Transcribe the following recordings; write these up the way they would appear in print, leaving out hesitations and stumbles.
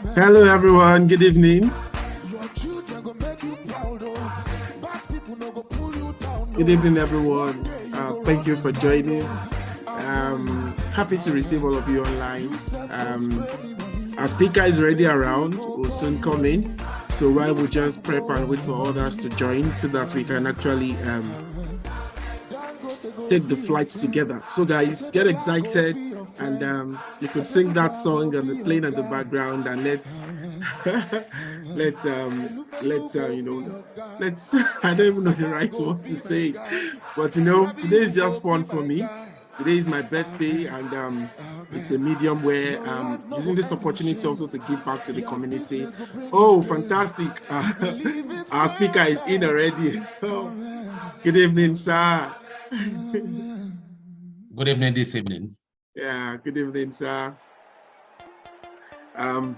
Hello, everyone. Good evening. Good evening, everyone. Thank you for joining. Happy to receive all of you online. Our speaker is already around. Will soon come in. So while we just prep and wait for others to join so that we can actually take the flights together. So guys, get excited, and you could sing that song and the playing in the background, and let's let's I don't even know the right words to say, but today is just fun for me. Today is my birthday, and it's a medium where I'm using this opportunity also to give back to the community. Oh, fantastic. Our speaker is in already. Oh, good evening, sir. Good evening this evening. Yeah, good evening, sir.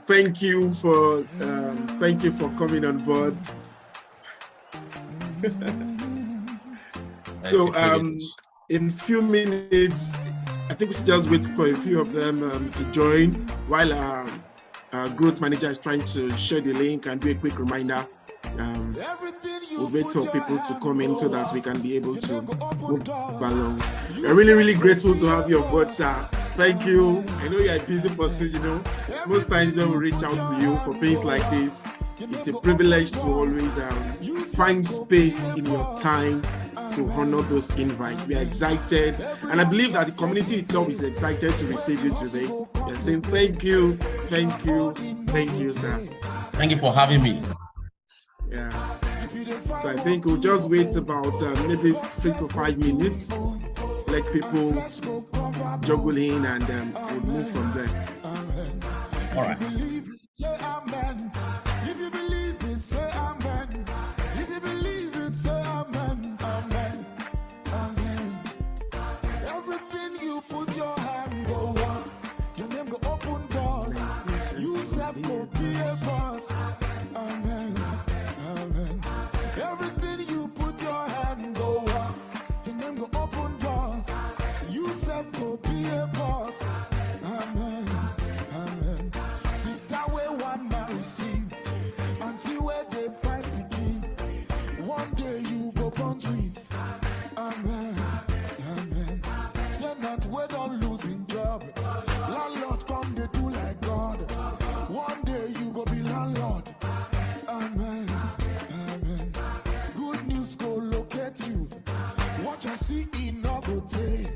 Thank you for coming on board. So in a few minutes, I think we should just wait for a few of them to join while our growth manager is trying to share the link and do a quick reminder. We'll wait for people to come in so that we can be able to move along. We're really, really grateful to have you on board, sir. Thank you. I know you're a busy person, Most times when we reach out to you for things like this, it's a privilege to always find space in your time to honor those invites. We are excited, and I believe that the community itself is excited to receive you today. They're saying thank you, sir. Thank you for having me. Yeah. So I think we'll just wait about maybe 3 to 5 minutes, let people juggle in, and we'll move from there. All right. If you believe it, say amen. If you believe it, say amen. Amen. Amen. Everything you put your hand go on. Your name go open doors. You self go be a boss. Amen. Amen. Everything you put your hand go on. Your name go open doors. You self go be a boss. Amen. Amen. Sister, where one man receives until where they find begin. One day you go born twins. Amen. Amen. They're not where don't losing job. Landlord come they do like God. One day you go be landlord. Amen. Amen. Good news go locate you. Watch and see it not go take.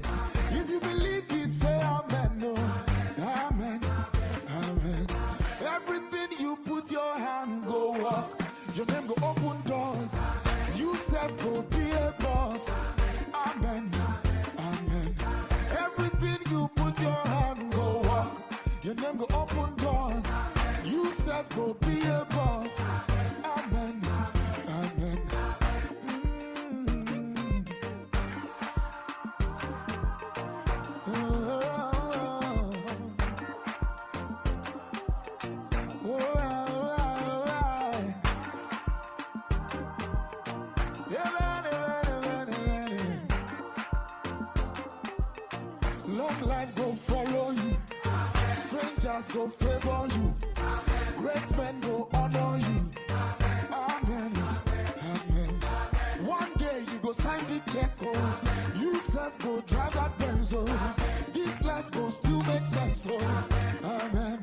If you believe it, say amen. No. Amen. Amen. Everything you put your hand go walk. Your name go open doors. You self go be a boss. Amen. Amen. Everything you put your hand go walk. Your name go open doors. You self go be a boss. Amen. Amen. Long life go follow you. Strangers go favor you. Great men go honor you. Amen. Amen. One day you go sign the check. Oh. You self go drive that Benz. Oh. This life go still make sense. Oh. Amen.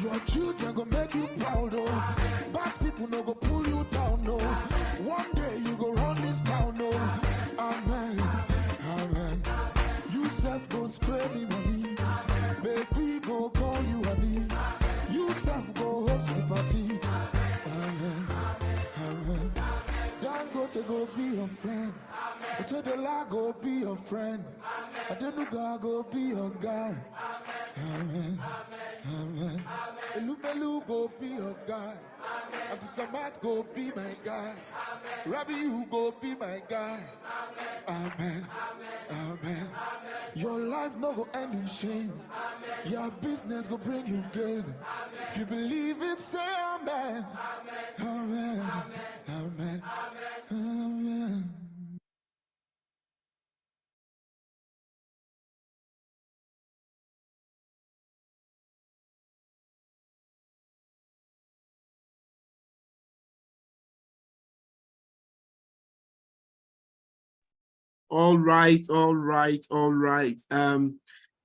Your children go make you proud. Oh. Bad people no go pull you down. No. One day you go run this town. Oh. Amen. Amen. You self go spray me money. Baby go call you honey. You self go host the party. Amen. Amen. Dangote go be your friend. Otedola go be your friend. Adenuga go be your guy. Amen. Amen. Elubelu go be your guy. Abdusamad go be my guy. Rabbi, you go be my guy. Amen. Amen. Your life no go end in shame. Your business go bring you gain. If you believe it, say amen. Amen. Amen. Amen. All right.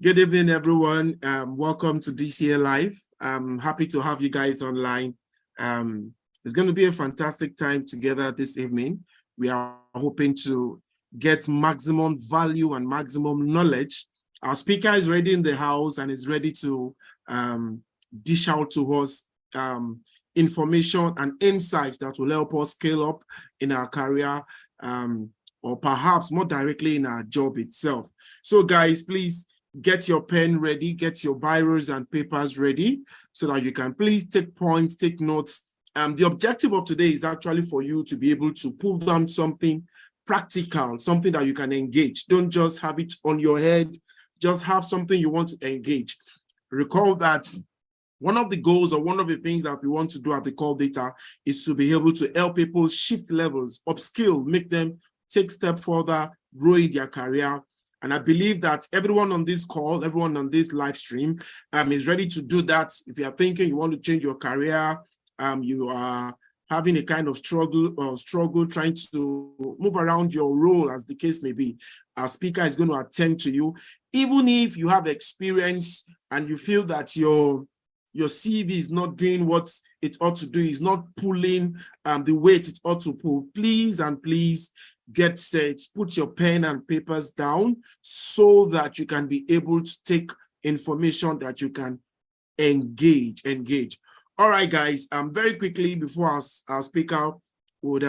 Good evening, everyone. Welcome to DCA Live. I'm happy to have you guys online. It's going to be a fantastic time together this evening. We are hoping to get maximum value and maximum knowledge. Our speaker is ready in the house and is ready to dish out to us information and insights that will help us scale up in our career, or perhaps more directly in our job itself. So guys, please get your pen ready, get your biros and papers ready so that you can please take points, take notes. The objective of today is actually for you to be able to pull down something practical, something that you can engage. Don't just have it on your head, just have something you want to engage. Recall that one of the goals or one of the things that we want to do at the Call Data is to be able to help people shift levels, upskill, make them take a step further, grow in their career. And I believe that everyone on this call, everyone on this live stream is ready to do that. If you are thinking you want to change your career, you are having a kind of struggle trying to move around your role, as the case may be, our speaker is going to attend to you. Even if you have experience and you feel that your CV is not doing what it ought to do, is not pulling the weight it ought to pull, please get set, put your pen and papers down so that you can be able to take information that you can engage. All right, guys, very quickly before our speaker would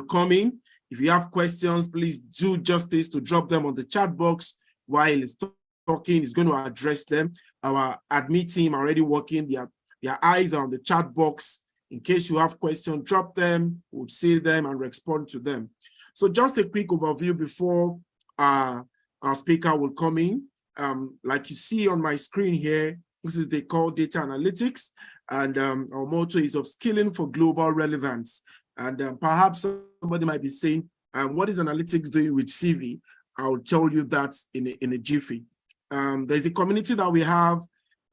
come in, if you have questions, please do justice to drop them on the chat box while he's talking. He's going to address them. Our admin team are already working. Their eyes are on the chat box. In case you have questions, drop them, we'll see them and respond to them. So just a quick overview before our speaker will come in. Like you see on my screen here, this is the Call Data Analytics, and our motto is upskilling for global relevance. And perhaps somebody might be saying, what is analytics doing with CV? I'll tell you that in a jiffy. There's a community that we have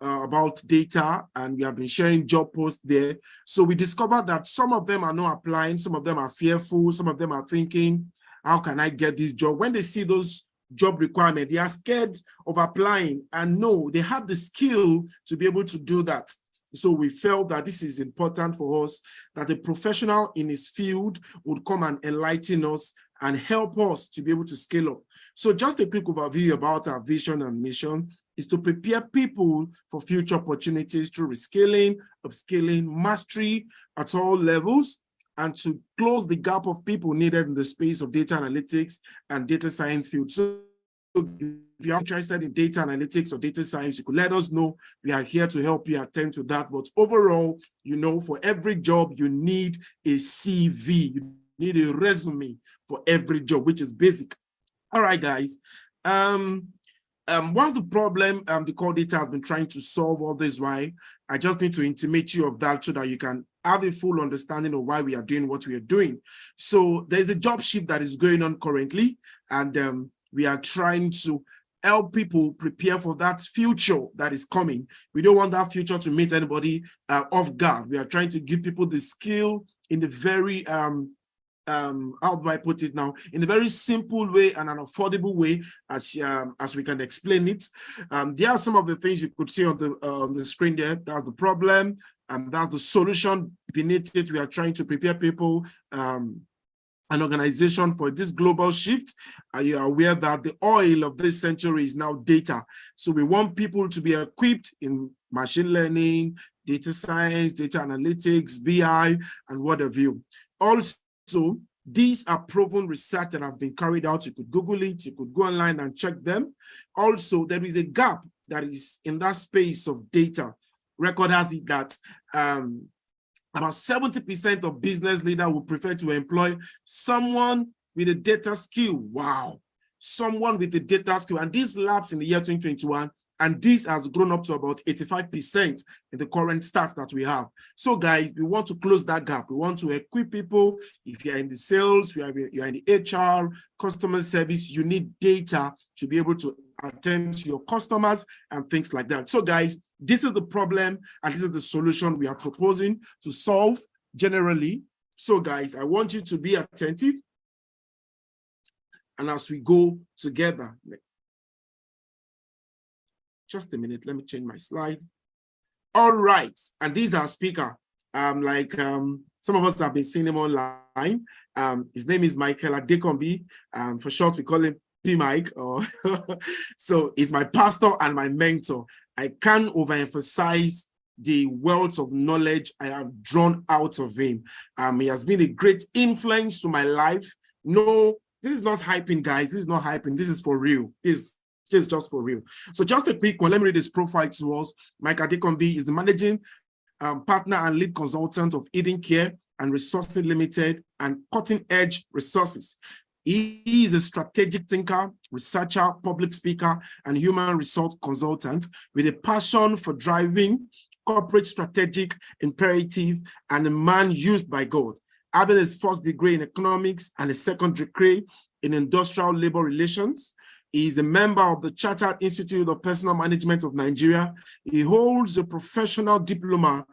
about data, and we have been sharing job posts there. So we discovered that some of them are not applying, some of them are fearful, some of them are thinking, how can I get this job? When they see those job requirements, they are scared of applying, and no, they have the skill to be able to do that. So we felt that this is important for us, that a professional in his field would come and enlighten us and help us to be able to scale up. So just a quick overview about our vision and mission is to prepare people for future opportunities through reskilling, upskilling, mastery at all levels, and to close the gap of people needed in the space of data analytics and data science field. So if you're interested in data analytics or data science, you could let us know. We are here to help you attend to that. But overall, for every job, you need a CV. You need a resume for every job, which is basic. All right, guys. What's the problem the Call Data has been trying to solve all this while? I just need to intimate you of that so that you can have a full understanding of why we are doing what we are doing. So there's a job shift that is going on currently, and we are trying to help people prepare for that future that is coming. We don't want that future to meet anybody off guard. We are trying to give people the skill in the very how do I put it now? In a very simple way and an affordable way, as we can explain it. There are some of the things you could see on the screen there. That's the problem, and that's the solution beneath it. We are trying to prepare people, an organization, for this global shift. Are you aware that the oil of this century is now data? So we want people to be equipped in machine learning, data science, data analytics, BI, and what have you. Also, these are proven research that have been carried out. You could Google it, you could go online and check them. Also, there is a gap that is in that space of data. Record has it that about 70% of business leaders would prefer to employ someone with a data skill. Wow, someone with a data skill. And this lapsed in the year 2021. And this has grown up to about 85% in the current stats that we have. So guys, we want to close that gap. We want to equip people. If you're in the sales, you're in the HR, customer service, you need data to be able to attend to your customers and things like that. So guys, this is the problem and this is the solution we are proposing to solve generally. So guys, I want you to be attentive. and as we go together. Just a minute, let me change my slide. All right, and these are speaker. Some of us have been seeing him online. His name is Michael Adekombi. For short, we call him P Mike. So he's my pastor and my mentor. I can't overemphasize the wealth of knowledge I have drawn out of him. He has been a great influence to my life. No, this is not hyping, guys. This is not hyping. This is for real. This is just for real. So just a quick one. Let me read his profile to us. Mike Adekombi is the managing partner and lead consultant of Eden Care and Resources Limited and Cutting Edge Resources. He is a strategic thinker, researcher, public speaker, and human resource consultant with a passion for driving corporate strategic imperative, and a man used by God. Having his first degree in economics and a second degree in industrial labor relations, he is a member of the Chartered Institute of Personal Management of Nigeria. He holds a professional diploma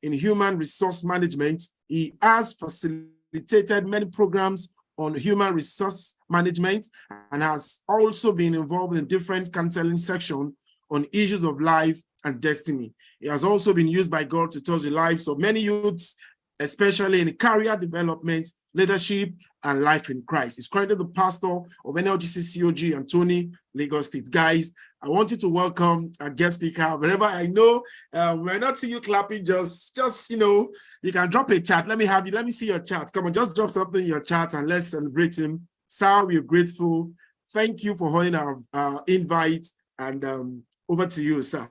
in human resource management. He has facilitated many programs on human resource management and has also been involved in different counseling sections on issues of life and destiny. He has also been used by God to touch the lives of many youths, especially in career development, leadership, and life in Christ. He's currently the pastor of NLGC COG and Tony, Lagos State. Guys, I want you to welcome our guest speaker. Wherever I know, we might not see you clapping, just you can drop a chat. Let me see your chat. Come on, just drop something in your chat and let's celebrate him. Sir, we're grateful. Thank you for holding our invite, and over to you, sir.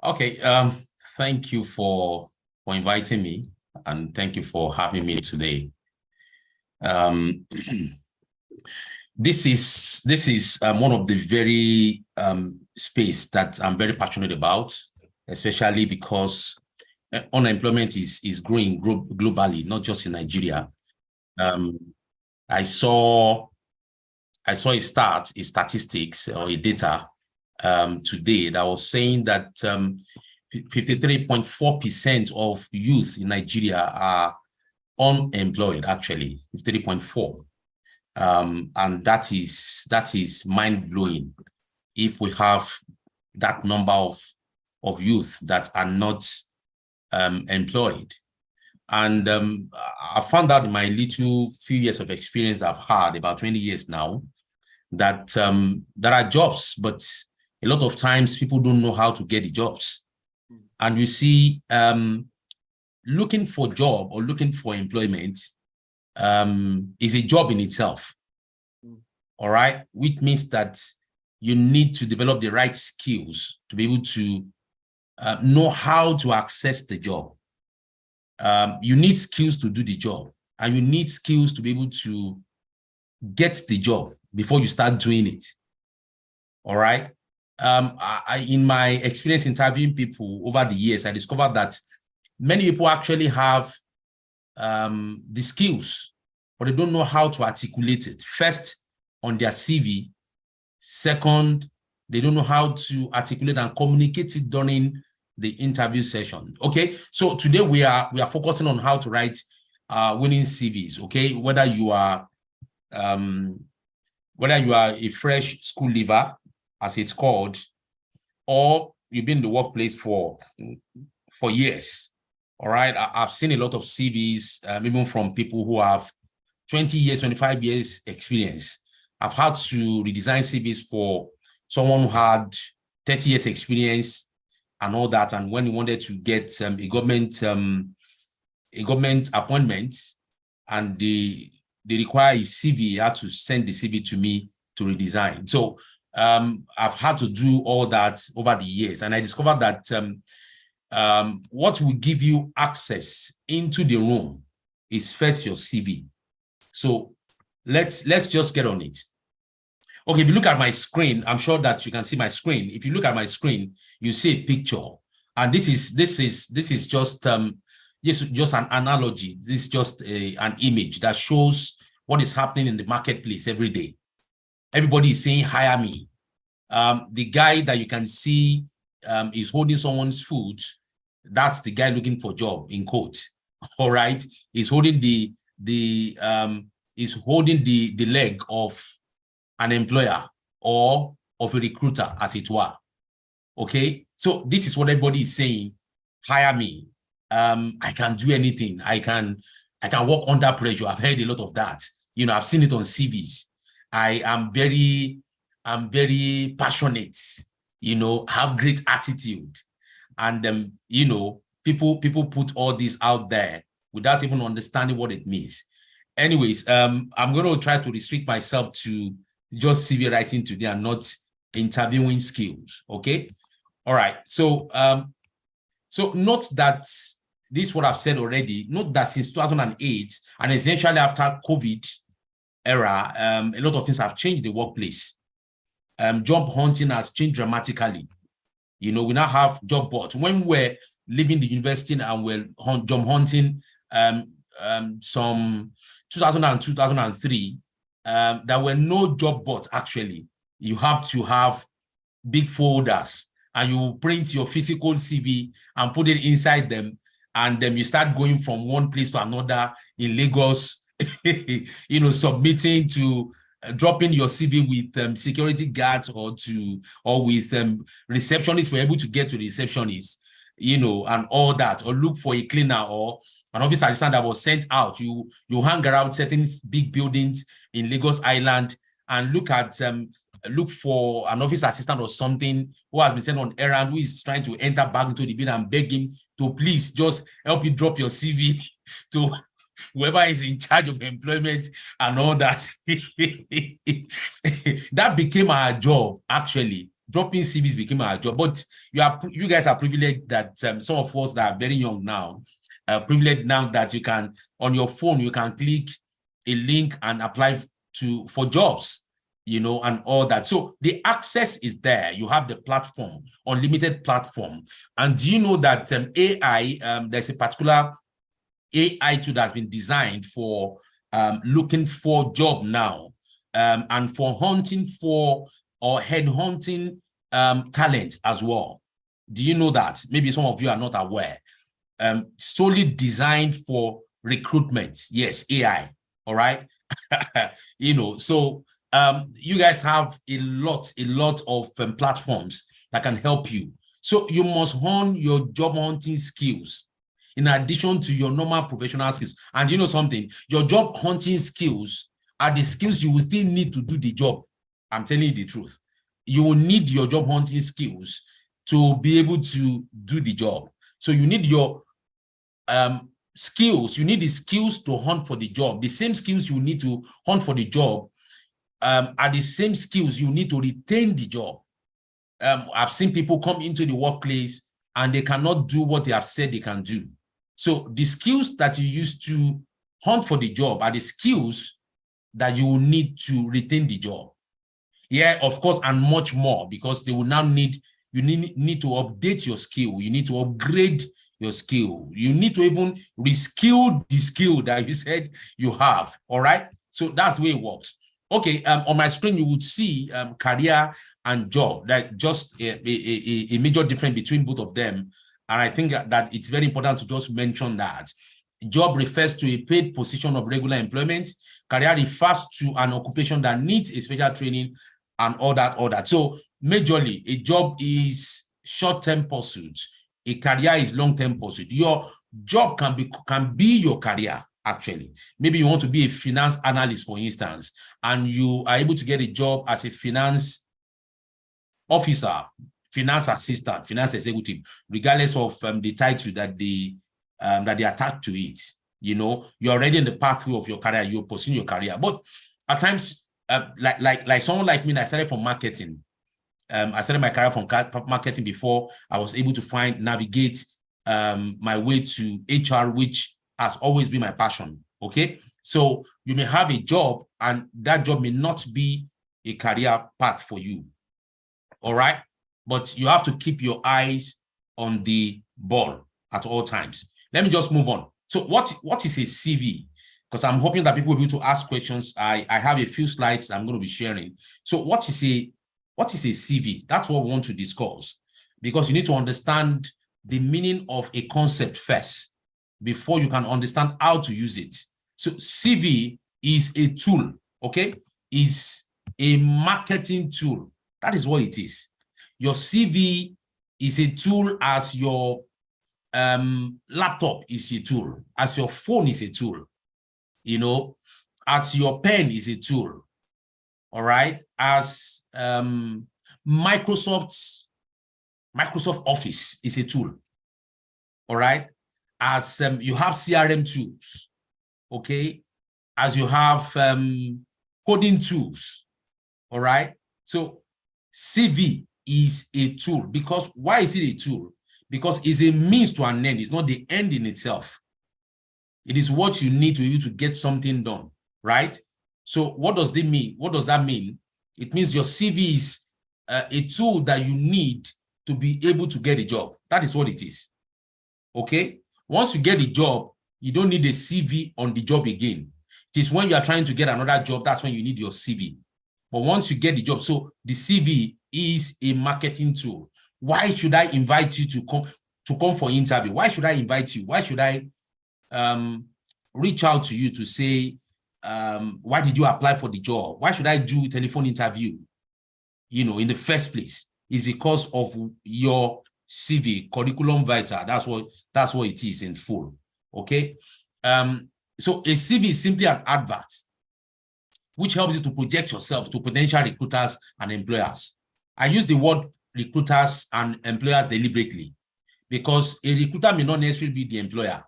Okay, thank you for inviting me, and thank you for having me today. This is one of the very space that I'm very passionate about, especially because unemployment is growing globally, not just in Nigeria. I saw a statistics or a data today that was saying that 53.4% of youth in Nigeria are unemployed, actually, 53.4%. And that is mind-blowing if we have that number of youth that are not employed. And I found out in my little few years of experience that I've had, about 20 years now, that there are jobs, but a lot of times people don't know how to get the jobs. And you see, looking for a job or looking for employment is a job in itself. All right, which means that you need to develop the right skills to be able to know how to access the job. You need skills to do the job, and you need skills to be able to get the job before you start doing it. All right. In my experience interviewing people over the years, I discovered that many people actually have the skills, but they don't know how to articulate it. First, on their CV. Second, they don't know how to articulate and communicate it during the interview session. Okay, so today we are focusing on how to write winning CVs. Okay, whether you are a fresh school leaver, as it's called, or you've been in the workplace for years. All right, I've seen a lot of CVs, even from people who have 20 years, 25 years experience. I've had to redesign CVs for someone who had 30 years experience and all that. And when he wanted to get a government appointment, and they require his CV, he had to send the CV to me to redesign. So I've had to do all that over the years, and I discovered that what will give you access into the room is first your CV. So let's just get on it. Okay, if you look at my screen, I'm sure that you can see my screen. If you look at my screen, you see a picture, and this is just an analogy. This is just an image that shows what is happening in the marketplace every day. Everybody is saying, hire me. The guy that you can see is holding someone's food. That's the guy looking for a job, in quotes. All right. He's holding the is holding the leg of an employer or of a recruiter, as it were. Okay, so this is what everybody is saying. Hire me. I can do anything. I can work under pressure. I've heard a lot of that. You know, I've seen it on CVs. I'm very passionate. You know, have great attitude, and you know, people put all this out there without even understanding what it means. Anyways, I'm going to try to restrict myself to just CV writing today and not interviewing skills. Okay. All right. So, so note that this is what I've said already. Note that since 2008 and essentially after COVID era, a lot of things have changed in the workplace. Job hunting has changed dramatically. You know, we now have job boards. When we were leaving the university and we're job hunting, some 2000 and 2003, there were no job boards actually. You have to have big folders and you print your physical CV and put it inside them. And then you start going from one place to another in Lagos, you know, submitting to dropping your CV with security guards or with receptionists for able to get to the receptionists, you know, and all that, or look for a cleaner or an office assistant that was sent out. You hang around certain big buildings in Lagos Island and look for an office assistant or something who has been sent on errand, who is trying to enter back into the building and beg him to please just help you drop your CV to whoever is in charge of employment and all that. That became our job, actually. Dropping CVs became our job. But you guys are privileged that some of us that are very young now, privileged now that you can, on your phone, you can click a link and apply for jobs, you know, and all that. So the access is there. You have the platform, unlimited platform. And do you know that AI, there's a particular AI tool that's been designed for looking for job now and for hunting for or headhunting talent as well. Do you know that? Maybe some of you are not aware. Solely designed for recruitment. Yes, AI. All right. You know, so you guys have a lot of platforms that can help you. So you must hone your job hunting skills in addition to your normal professional skills. And you know something, your job hunting skills are the skills you will still need to do the job. I'm telling you the truth. You will need your job hunting skills to be able to do the job. So you need your skills. You need the skills to hunt for the job. The same skills you need to hunt for the job are the same skills you need to retain the job. I've seen people come into the workplace and they cannot do what they have said they can do. So the skills that you use to hunt for the job are the skills that you will need to retain the job. Yeah, of course, and much more, because they will now need to update your skill. You need to upgrade your skill. You need to even reskill the skill that you said you have. All right. So that's the way it works. Okay. On my screen, you would see career and job, like just a major difference between both of them. And I think that it's very important to just mention that job refers to a paid position of regular employment. Career refers to an occupation that needs a special training and all that. So majorly, a job is short-term pursuit. A career is long-term pursuit. Your job can be your career, actually. Maybe you want to be a finance analyst, for instance, and you are able to get a job as a finance officer, finance assistant, finance executive, regardless of the title that they attach to it. You know, you're already in the pathway of your career. You're pursuing your career. But at times, like someone like me, I started from marketing. I started my career from marketing before I was able to navigate my way to HR, which has always been my passion. Okay, so you may have a job, and that job may not be a career path for you. All right, but you have to keep your eyes on the ball at all times. Let me just move on. So what is a CV? Because I'm hoping that people will be able to ask questions. I have a few slides I'm going to be sharing. So what is a CV? That's what we want to discuss, because you need to understand the meaning of a concept first before you can understand how to use it. So CV is a tool, okay? Is a marketing tool. That is what it is. Your CV is a tool as your laptop is a tool, as your phone is a tool, you know, as your pen is a tool, all right? As Microsoft Office is a tool, all right? As you have CRM tools, okay? As you have coding tools, all right? So CV is a tool. Because why is it a tool? Because it's a means to an end. It's not the end in itself. It is what you need to be able to get something done, right? So what does that mean? What does that mean? It means your CV is a tool that you need to be able to get a job. That is what it is, okay? Once you get a job, you don't need a CV on the job again. It is when you are trying to get another job, that's when you need your CV. But once you get the job, so the CV is a marketing tool. Why should I invite you to come for interview? Why should I invite you? Why should I reach out to you to say, why did you apply for the job? Why should I do a telephone interview? You know, in the first place, it's because of your CV, curriculum vitae. That's what it is in full. Okay. So a CV is simply an advert which helps you to project yourself to potential recruiters and employers. I use the word recruiters and employers deliberately because a recruiter may not necessarily be the employer.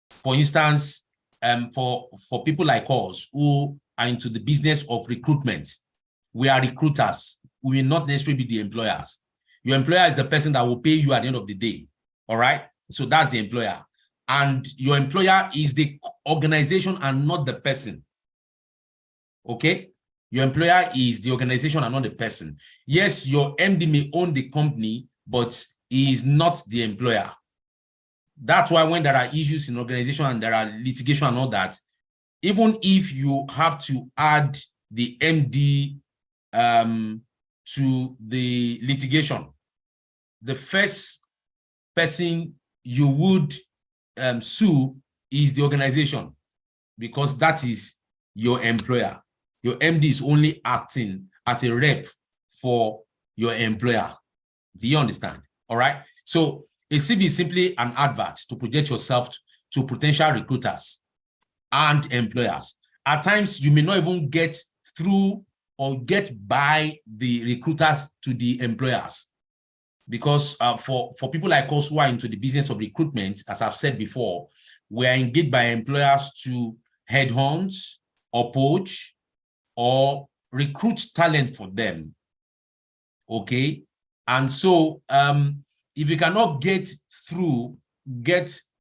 For instance, for people like us who are into the business of recruitment, we are recruiters. We will not necessarily be the employers. Your employer is the person that will pay you at the end of the day. All right. So that's the employer. And your employer is the organization and not the person. Okay. Your employer is the organization and not the person. Yes, your MD may own the company, but he is not the employer. That's why when there are issues in organization and there are litigation and all that, even if you have to add the MD to the litigation, the first person you would sue is the organization, because that is your employer. Your MD is only acting as a rep for your employer. Do you understand? All right. So a CV is simply an advert to project yourself to potential recruiters and employers. At times, you may not even get through or get by the recruiters to the employers. Because for people like us who are into the business of recruitment, as I've said before, we are engaged by employers to headhunt or poach or recruit talent for them. Okay. And so if you cannot get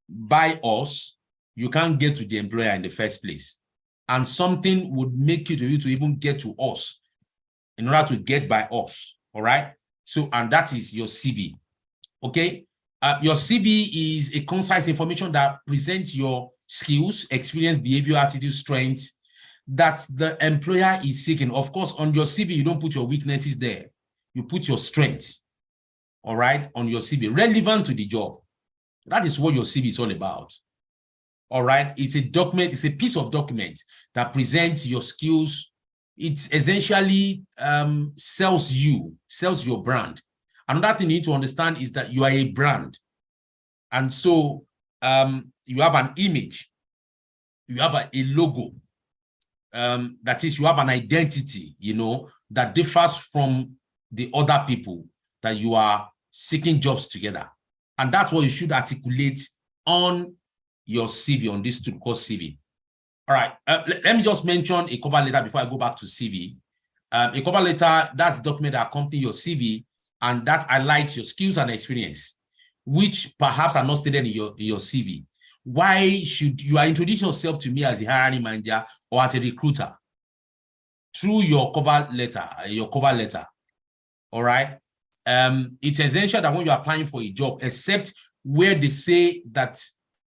by us, you can't get to the employer in the first place. And something would make you to even get to us in order to get by us. All right. So, and that is your CV. Okay. Your CV is a concise information that presents your skills, experience, behavior, attitude, strengths that the employer is seeking. Of course, on your CV, you don't put your weaknesses there. You put your strengths, all right, on your CV, relevant to the job. That is what your CV is all about. All right. It's a document. It's a piece of document that presents your skills. It's essentially sells your brand. Another thing you need to understand is that you are a brand. And so you have an image, you have a logo. That is, you have an identity, you know, that differs from the other people that you are seeking jobs together. And that's what you should articulate on your CV, on this tool called CV. All right, let me just mention a cover letter before I go back to CV. A cover letter, that's the document that accompanies your CV and that highlights your skills and experience, which perhaps are not stated in your CV. Why should you introduce yourself to me as a hiring manager or as a recruiter? Through your cover letter, all right? It's essential that when you're applying for a job, except where they say that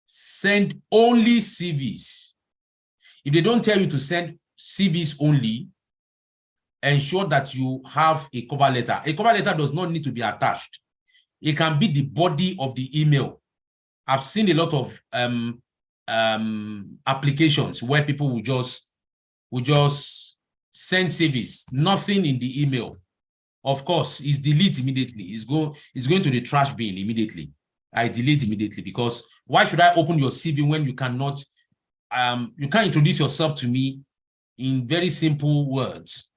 send only CVs. If they don't tell you to send CVs only, ensure that you have a cover letter. A cover letter does not need to be attached. It can be the body of the email. I've seen a lot of applications where people will just we just send CVs, nothing in the email. Of course, it's delete immediately. It's going to the trash bin immediately. I delete immediately, because why should I open your CV when you cannot, you can't introduce yourself to me in very simple words,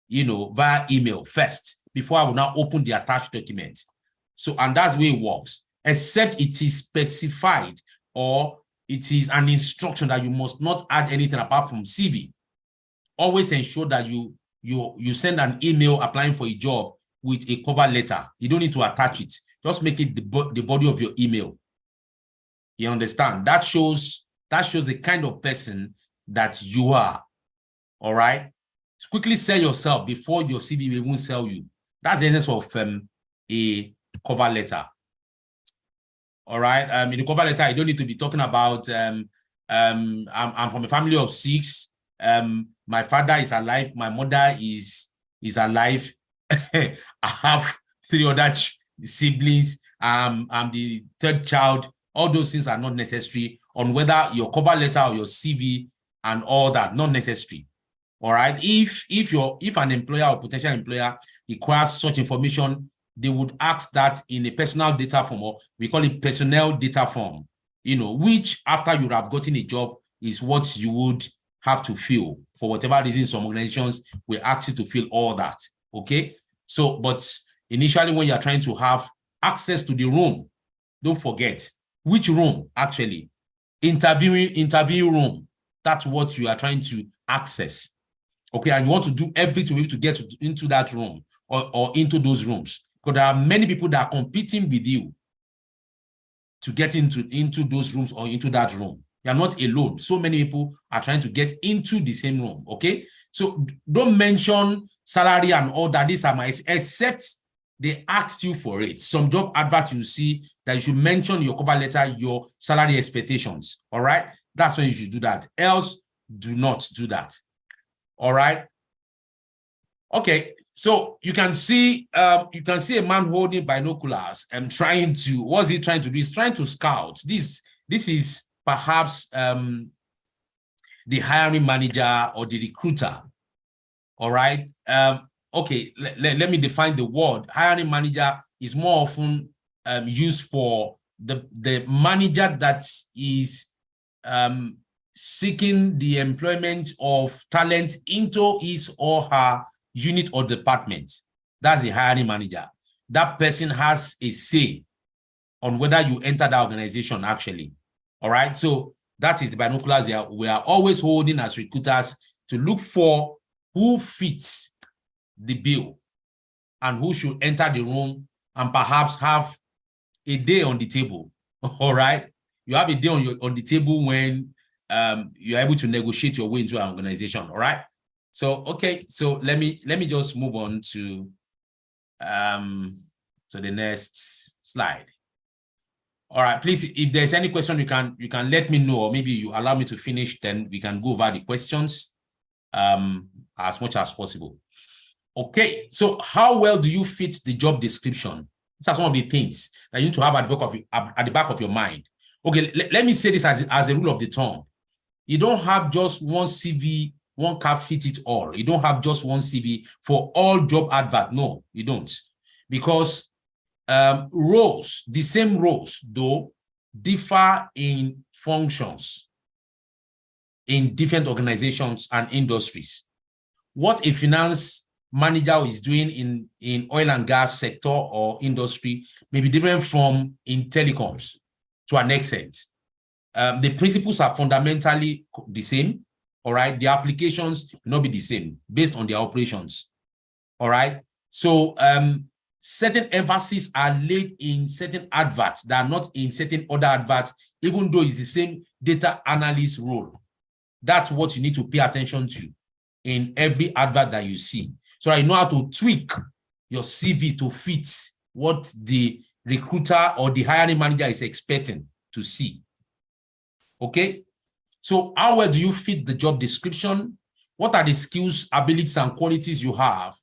via email first, before I will now open the attached document. So, and that's the way it works, except it is specified or it is an instruction that you must not add anything apart from CV. Always ensure that you send an email applying for a job with a cover letter. You don't need to attach it. Just make it the body of your email. You understand? That shows the kind of person that you are. All right? Quickly sell yourself before your CV will even sell you. That's the essence of a cover letter. All right? In the cover letter, you don't need to be talking about I'm from a family of 6. My father is alive. My mother is alive. I have 3 other siblings. I'm the 3rd child. All those things are not necessary on whether your cover letter or your CV and all that, not necessary. All right. If an employer or potential employer requires such information, they would ask that in a personal data form, or we call it personnel data form, which after you have gotten a job is what you would have to fill. For whatever reason, some organizations will ask you to fill all that. Okay. So, but initially when you're trying to have access to the room, don't forget which room actually. Interview room. That's what you are trying to access. Okay, and you want to do everything to get into that room or into those rooms. Because there are many people that are competing with you to get into those rooms or into that room. You are not alone. So many people are trying to get into the same room. Okay, so don't mention salary and all that. These are except they asked you for it. Some job advert you see that you should mention your cover letter, your salary expectations. All right, that's when you should do that. Else, do not do that. All right. Okay, so you can see a man holding binoculars and trying to, what's he trying to do? He's trying to scout. This is perhaps the hiring manager or the recruiter. All right. Okay, let me define the word. Hiring manager is more often used for the manager that is seeking the employment of talent into his or her unit or department. That's the hiring manager. That person has a say on whether you enter the organization actually. All right, so that is the binoculars there. We are always holding as recruiters to look for who fits the bill and who should enter the room and perhaps have a day on the table. All right, you have a day on the table when you're able to negotiate your way into an organization. All right. So okay, so let me just move on to the next slide. All right, please, if there's any question, you can let me know, or maybe you allow me to finish, then we can go over the questions as much as possible. Okay, so how well do you fit the job description? These are some of the things that you need to have at the back of your mind. Okay, let me say this as a rule of the thumb. You don't have just one CV, one cap fit it all. You don't have just one CV for all job advert. No, you don't. Because roles, the same roles, though, differ in functions in different organizations and industries. What a finance manager is doing in oil and gas sector or industry may be different from in telecoms to an extent. The principles are fundamentally the same, all right? The applications will not be the same based on their operations, all right? So certain emphasis are laid in certain adverts that are not in certain other adverts, even though it's the same data analyst role. That's what you need to pay attention to in every advert that you see. So I know how to tweak your CV to fit what the recruiter or the hiring manager is expecting to see. Okay, so how well do you fit the job description? What are the skills, abilities, and qualities you have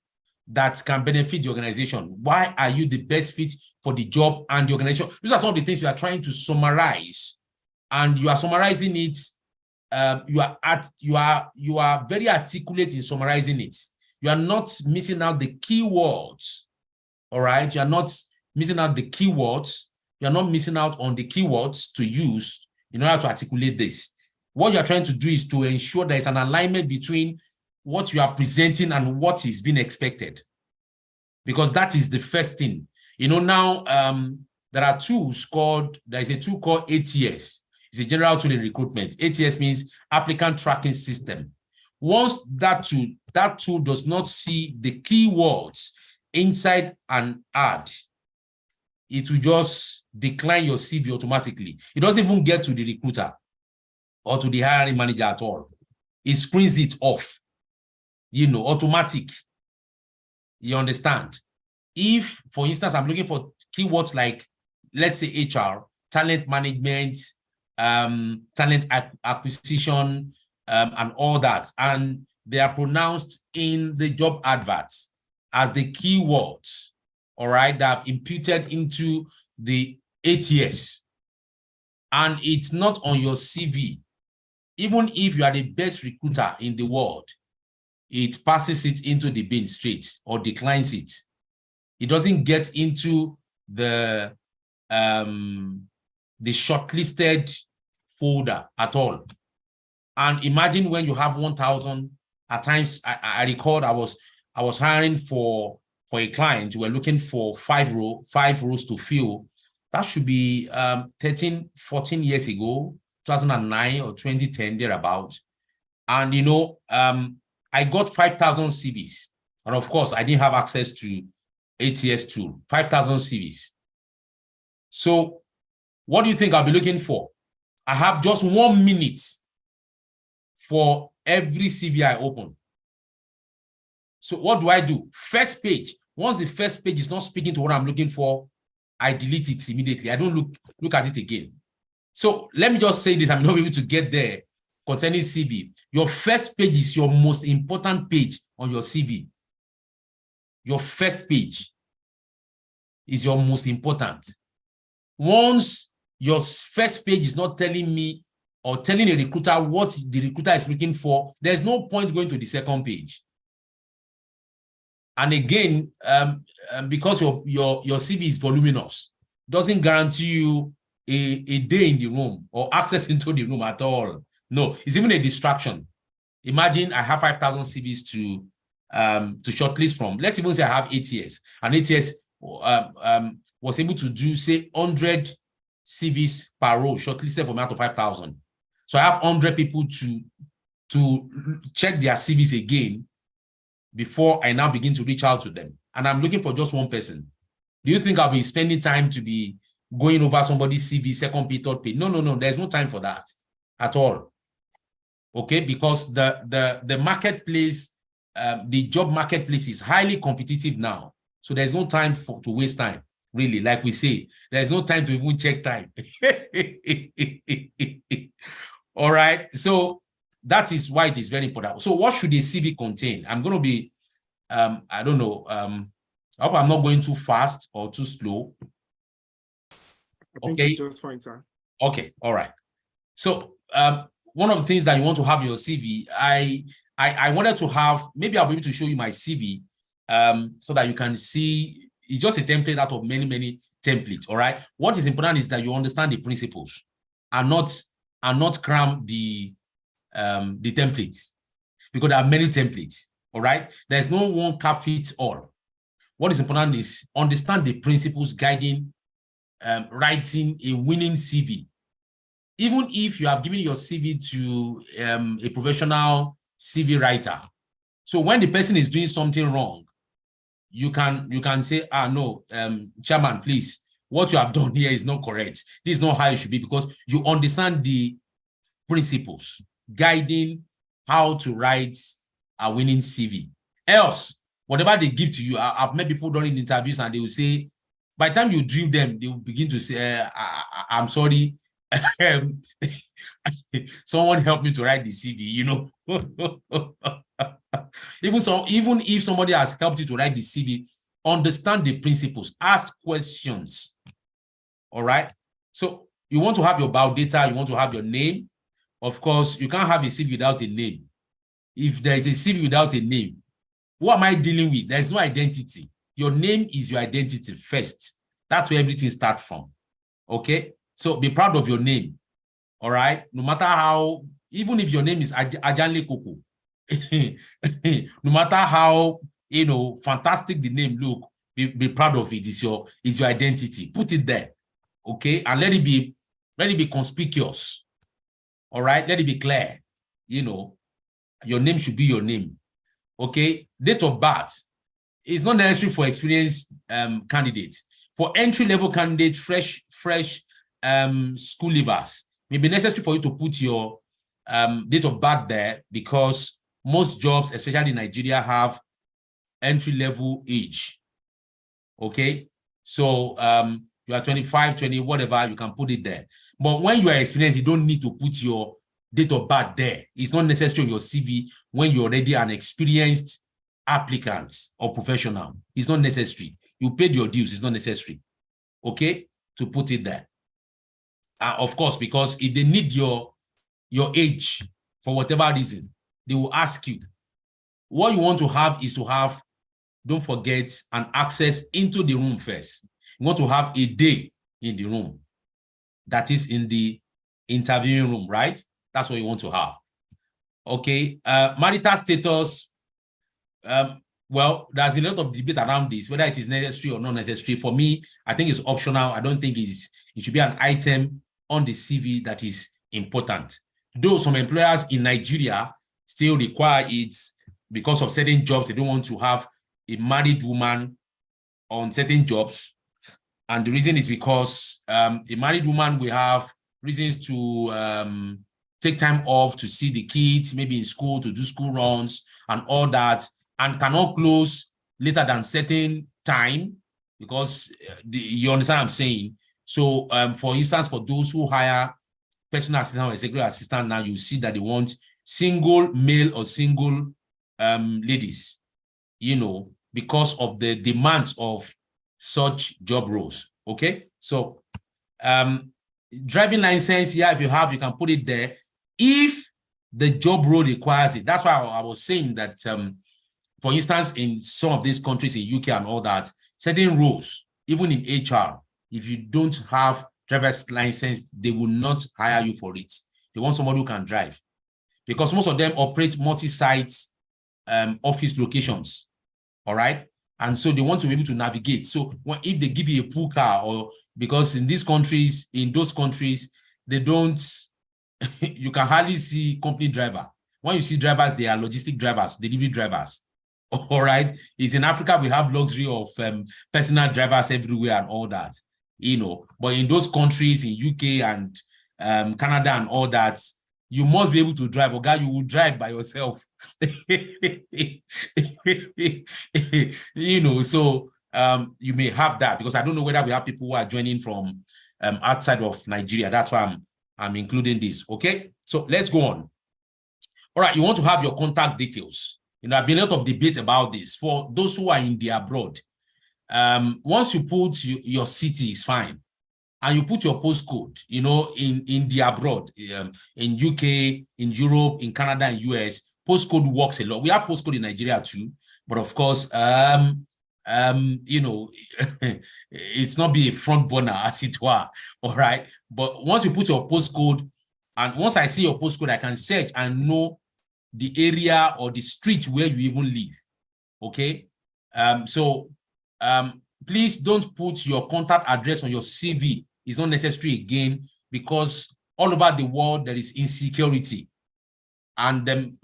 that can benefit the organization? Why are you the best fit for the job and the organization? These are some of the things we are trying to summarize, and you are summarizing it you are very articulate in summarizing it. You are not missing out the keywords. All right. You are not missing out the keywords. You are not missing out on the keywords to use in order to articulate this. What you are trying to do is to ensure there is an alignment between what you are presenting and what is being expected. Because that is the first thing. You know, now there are tools called, there is a tool called ATS. It's a general tool in recruitment. ATS means applicant tracking system. Once that tool does not see the keywords inside an ad, it will just decline your CV automatically. It doesn't even get to the recruiter or to the hiring manager at all. It screens it off, you know, automatic. You understand? If, for instance, I'm looking for keywords like, let's say HR, talent management, talent acquisition, and all that, and they are pronounced in the job adverts as the keywords, all right, that have imputed into the ATS, and it's not on your CV, even if you are the best recruiter in the world, it passes it into the bin straight or declines it. It doesn't get into the shortlisted folder at all. And imagine when you have 1,000, at times I recall I was hiring for a client. We were looking for five rows to fill. That should be 13, 14 years ago, 2009 or 2010, thereabout. And, you know, I got 5,000 CVs. And of course, I didn't have access to ATS tool, 5,000 CVs. So what do you think I'll be looking for? I have just 1 minute for every CV I open. So what do? First page. Once the first page is not speaking to what I'm looking for, I delete it immediately. I don't look at it again. So let me just say this. I'm not able to get there concerning CV. Your first page is your most important page on your CV. Your first page is your most important. Once your first page is not telling me or telling a recruiter what the recruiter is looking for, there's no point going to the second page. And again, because your CV is voluminous, doesn't guarantee you a day in the room or access into the room at all. No, it's even a distraction. Imagine I have 5,000 CVs to shortlist from. Let's even say I have ATS, and ATS was able to do, say, 100 CVs per row shortlisted from out of 5,000. So I have 100 people to check their CVs again before I now begin to reach out to them. And I'm looking for just one person. Do you think I'll be spending time to be going over somebody's CV, second page, third page? No. There's no time for that at all. Okay, because the marketplace, the job marketplace is highly competitive now. So there's no time to waste time, really. Like we say, there's no time to even check time. All right. So that is why it is very important. So what should a CV contain? I'm going to be, I don't know. I hope I'm not going too fast or too slow. I think it's just fine, sir. Okay. All right. So one of the things that you want to have in your CV, I wanted to have, maybe I'll be able to show you my CV so that you can see. It's just a template out of many templates. All right. What is important is that you understand the principles and not cram the templates, because there are many templates. All right. There's no one cap fits all. What is important is understand the principles guiding writing a winning CV. Even if you have given your CV to a professional CV writer, so when the person is doing something wrong, you can say, no, chairman, please, what you have done here is not correct. This is not how it should be, because you understand the principles guiding how to write a winning CV. Else, whatever they give to you, I've met people during interviews and they will say, by the time you drill them, they will begin to say, I'm sorry, someone helped me to write the CV, you know. Even if somebody has helped you to write the CV, understand the principles, ask questions. All right. So you want to have your bio data, you want to have your name, of course, you can't have a CV without a name. If there is a CV without a name, who am I dealing with? There's no identity. Your name is your identity first. That's where everything starts from. Okay? So be proud of your name. All right? No matter how, even if your name is Ajanle Koko, no matter how, fantastic the name look, be proud of it. It's your identity. Put it there. Okay? And let it be conspicuous. All right? Let it be clear. Your name should be your name. Okay? Date of birth is not necessary for experienced candidates. For entry-level candidates, fresh school leavers, may be necessary for you to put your date of birth there, because most jobs, especially in Nigeria, have entry-level age. Okay? So you are 25, 20, whatever, you can put it there. But when you are experienced, you don't need to put your date of birth there. It's not necessary on your CV when you're already an experienced applicant or professional. It's not necessary. You paid your dues. It's not necessary. Okay? To put it there. Of course, because if they need your age for whatever reason, they will ask you. What you want to have is to have, don't forget, an access into the room first. You want to have a day in the room. That is in the interviewing room, right? That's what you want to have. Okay. Marital status. Well, there's been a lot of debate around this, whether it is necessary or not necessary. For me, I think it's optional. I don't think it should be an item on the CV that is important. Though some employers in Nigeria still require it because of certain jobs. They don't want to have a married woman on certain jobs. And the reason is because a married woman will have reasons to take time off to see the kids, maybe in school, to do school runs and all that, and cannot close later than certain time, because you understand what I'm saying. So for instance, for those who hire personal assistant or executive assistant, now you see that they want single male or single ladies, because of the demands of such job roles. Okay, so driving license, yeah, if you have, you can put it there if the job role requires it. That's why I was saying that, for instance, in some of these countries in UK and all that, certain roles, even in HR, if you don't have driver's license, they will not hire you for it. They want somebody who can drive, because most of them operate multi-site office locations. All right. And so they want to be able to navigate. So if they give you a pool car, or because in those countries, they don't, you can hardly see company driver. When you see drivers, they are logistic drivers, delivery drivers. All right. It's in Africa, we have luxury of personal drivers everywhere and all that, but in those countries, in UK and Canada and all that, you must be able to drive. Or you will drive by yourself. So you may have that, because I don't know whether we have people who are joining from outside of Nigeria. That's why I'm including this. Okay, so let's go on. All right, you want to have your contact details. I've been a lot of debate about this. For those who are in the abroad, once you put your city is fine, and you put your postcode, in the abroad, in UK, in Europe, in Canada, and US, postcode works a lot. We have postcode in Nigeria too, but of course, it's not be a front burner, as it were. All right. But once you put your postcode, and once I see your postcode, I can search and know the area or the street where you even live. Okay. Please don't put your contact address on your CV. It's not necessary again, because all over the world there is insecurity, and then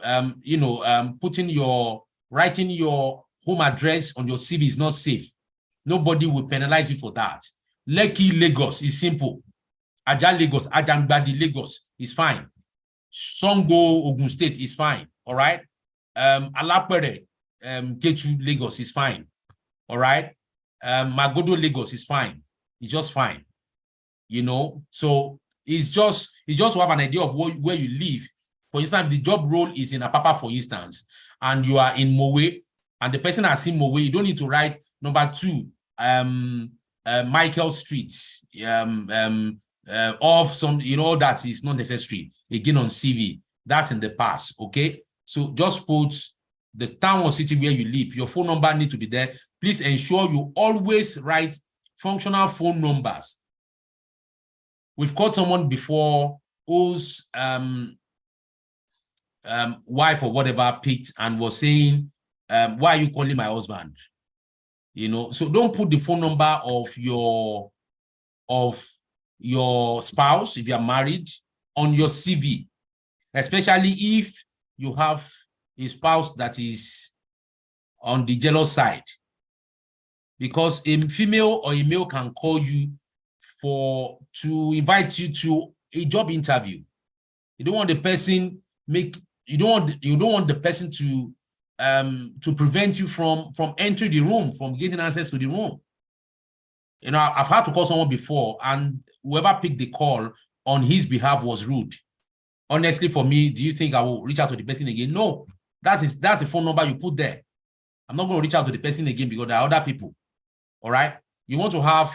writing your home address on your CV is not safe. Nobody will penalize you for that. Lekki, Lagos is simple. Ajah, Lagos, Ajangbadi, Lagos is fine. Songo, Ogun State is fine. All right. Alapere, Ketu, Lagos is fine. All right. Magodo, Lagos is fine. It's just fine. So it's just to have an idea of where you live. For instance, the job role is in Apapa, for instance, and you are in Mowe, and the person has seen Mowe, you don't need to write number 2, Michael Street, of some, that is not necessary. Again, on CV, that's in the past, okay? So just put the town or city where you live. Your phone number needs to be there. Please ensure you always write functional phone numbers. We've called someone before whose wife or whatever picked and was saying, why are you calling my husband? So don't put the phone number of your spouse, if you are married, on your CV, especially if you have a spouse that is on the jealous side, because a female or a male can call you to invite you to a job interview. You don't want the person you don't want the person to prevent you from entering the room, from getting access to the room. I've had to call someone before, and whoever picked the call on his behalf was rude. Honestly, for me, do you think I will reach out to the person again? No, that's the phone number you put there. I'm not going to reach out to the person again because there are other people. All right. You want to have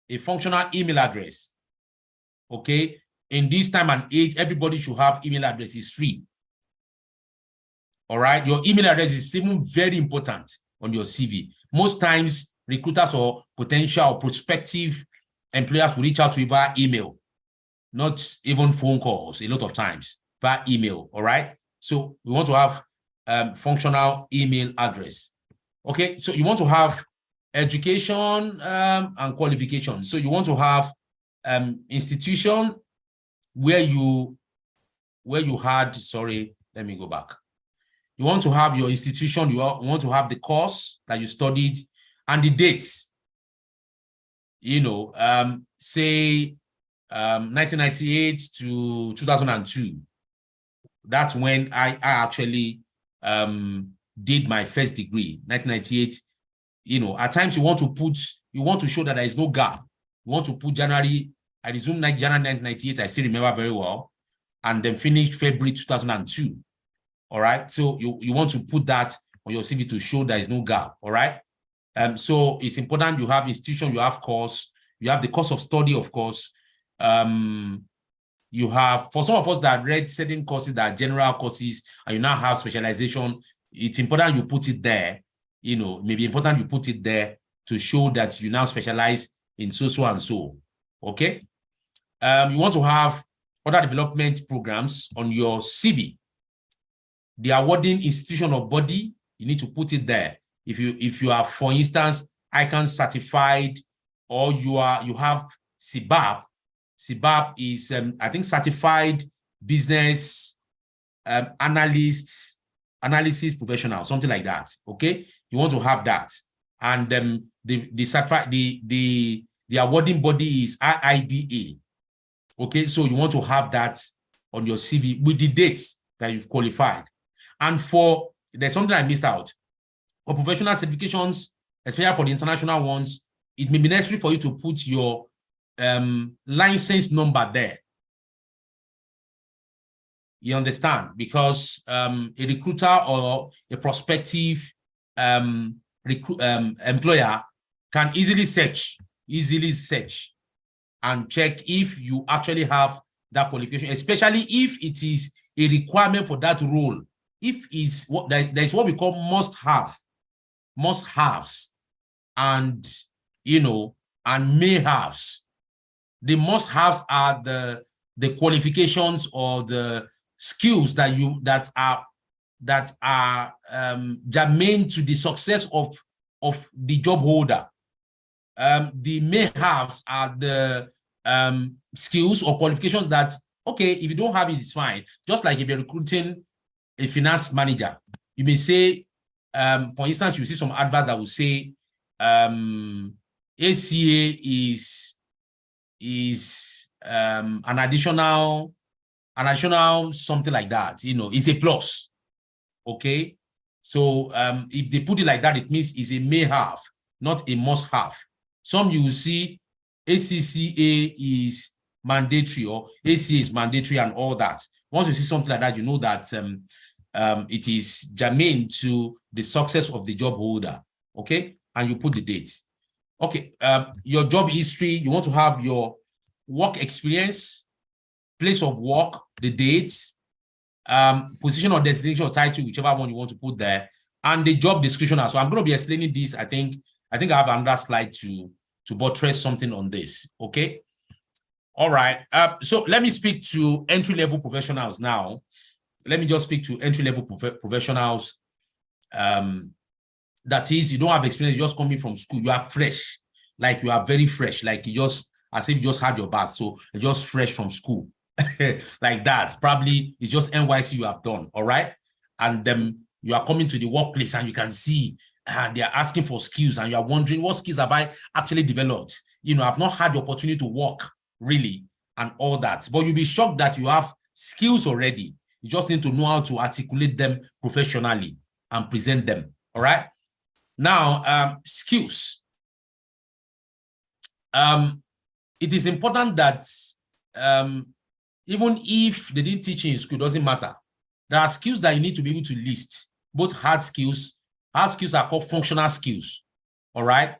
a functional email address. Okay. In this time and age, everybody should have email address. It's free. All right. Your email address is even very important on your CV. Most times, recruiters or potential or prospective employers will reach out to you via email, not even phone calls a lot of times, via email. All right. So we want to have functional email address. Okay. So you want to have education and qualification. So you want to have institution where you had, sorry, let me go back. You want to have your institution, you want to have the course that you studied and the dates. Say 1998 to 2002. That's when I actually did my first degree, 1998. At times you want to show that there is no gap. You want to put January, I resumed January 1998, I still remember very well, and then finished February 2002. All right. So you want to put that on your CV to show there is no gap. All right. So it's important you have institution, you have course, you have the course of study, of course. You have, for some of us that read certain courses that are general courses and you now have specialization, it's important you put it there. It may be important you put it there to show that you now specialize in so and so. Okay. You want to have other development programs on your CV. The awarding institution or body, you need to put it there. If you are, for instance, ICANN certified, or you have CBAP. CBAP is I think certified business analysis professional, something like that. Okay, you want to have that, and the awarding body is IIBA. Okay, so you want to have that on your CV with the dates that you've qualified. And there's something I missed out. For professional certifications, especially for the international ones, it may be necessary for you to put your license number there. You understand? Because a recruiter or a prospective employer can easily search and check if you actually have that qualification, especially if it is a requirement for that role. If it's there is what we call must-haves, and and may-haves. The must-haves are the qualifications or the skills that are germane to the success of the job holder. The may-haves are the skills or qualifications that, okay, if you don't have it, it's fine. Just like if you're recruiting a finance manager, you may say, for instance, you see some advert that will say ACA is an additional something like that. It's a plus. Okay, so if they put it like that, it means it's a may have, not a must have. Some you will see ACCA is mandatory or ACA is mandatory and all that. Once you see something like that, you know that it is germane to the success of the job holder. Okay, and you put the date. Okay, your job history, you want to have your work experience, place of work, the dates, position or destination or title, whichever one you want to put there, and the job description as well. I'm going to be explaining this. I think I have another slide to buttress something on this. Okay. All right. So let me speak to entry-level professionals now. Let me just speak to entry-level professionals. That is, you don't have experience, you're just coming from school. You are fresh, like you are very fresh, like you just, as if you just had your bath. So you're just fresh from school, like that. Probably it's just NYC you have done. All right. And then you are coming to the workplace and you can see they are asking for skills and you are wondering, what skills have I actually developed? You know, I've not had the opportunity to work really and all that. But you'll be shocked that you have skills already. You just need to know how to articulate them professionally and present them. All right. Now, skills. It is important that even if they didn't teach you in school, it doesn't matter. There are skills that you need to be able to list, both hard skills. Hard skills are called functional skills, all right,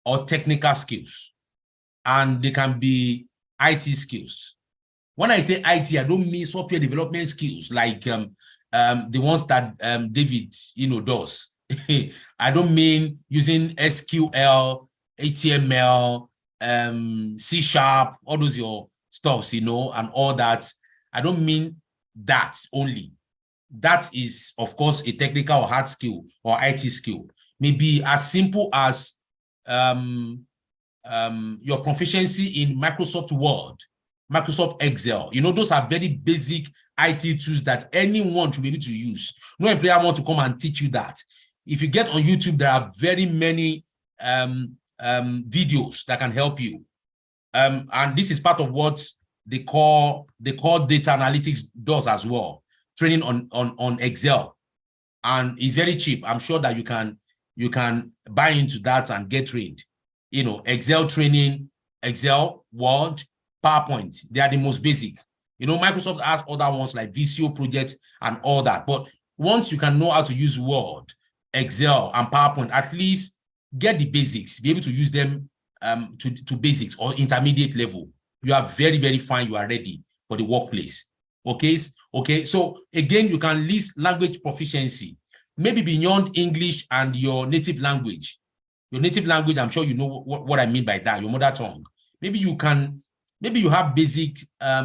or technical skills, and they can be IT skills. When I say IT, I don't mean software development skills like the ones that David, does. I don't mean using SQL, HTML, C#, all those your stuffs, and all that. I don't mean that only. That is, of course, a technical or hard skill or IT skill. Maybe as simple as your proficiency in Microsoft Word, Microsoft Excel. Those are very basic IT tools that anyone should be able to use. No employer wants to come and teach you that. If you get on YouTube, there are very many videos that can help you. And this is part of what they call data analytics does as well. Training on Excel, and it's very cheap. I'm sure that you can buy into that and get trained. Excel training, Excel, Word, PowerPoint. They are the most basic. Microsoft has other ones like VCO projects and all that. But once you can know how to use Word, Excel, and PowerPoint, at least get the basics. Be able to use them to basics or intermediate level. You are very, very fine. You are ready for the workplace. Okay, so again, you can list language proficiency, maybe beyond English and your native language. Your native language, I'm sure you know what I mean by that, your mother tongue. Maybe you have basic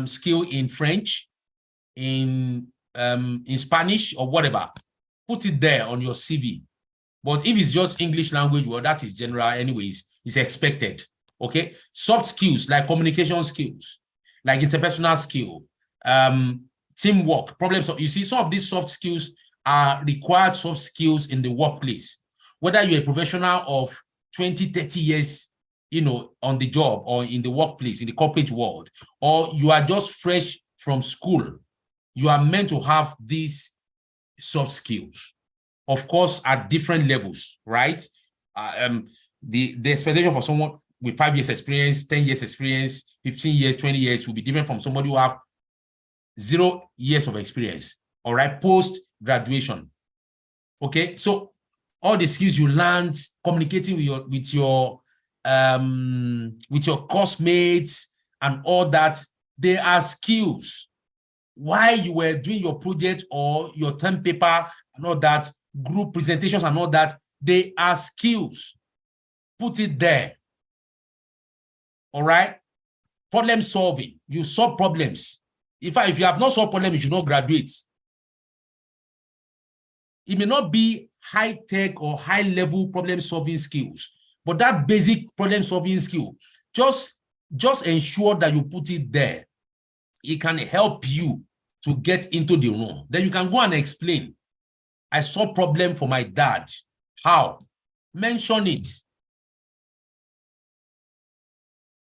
skill in French, in Spanish or whatever. Put it there on your CV. But if it's just English language, well, that is general anyways, it's expected. Okay, soft skills like communication skills, like interpersonal skill, teamwork, problems. You see, some of these soft skills are required soft skills in the workplace. Whether you're a professional of 20, 30 years, on the job or in the workplace, in the corporate world, or you are just fresh from school, you are meant to have these soft skills, of course, at different levels, right? The expectation for someone with 5 years experience, 10 years experience, 15 years, 20 years will be different from somebody who have 0 years of experience, all right, post-graduation. Okay, so all the skills you learned, communicating with your course mates and all that, they are skills. While you were doing your project or your term paper and all that, group presentations and all that, they are skills. Put it there. All right? Problem solving. You solve problems. In fact, if you have not solved problems, you should not graduate. It may not be high-tech or high-level problem-solving skills, but that basic problem-solving skill, just ensure that you put it there. It can help you to get into the room. Then you can go and explain. I saw problem for my dad. How? Mention it.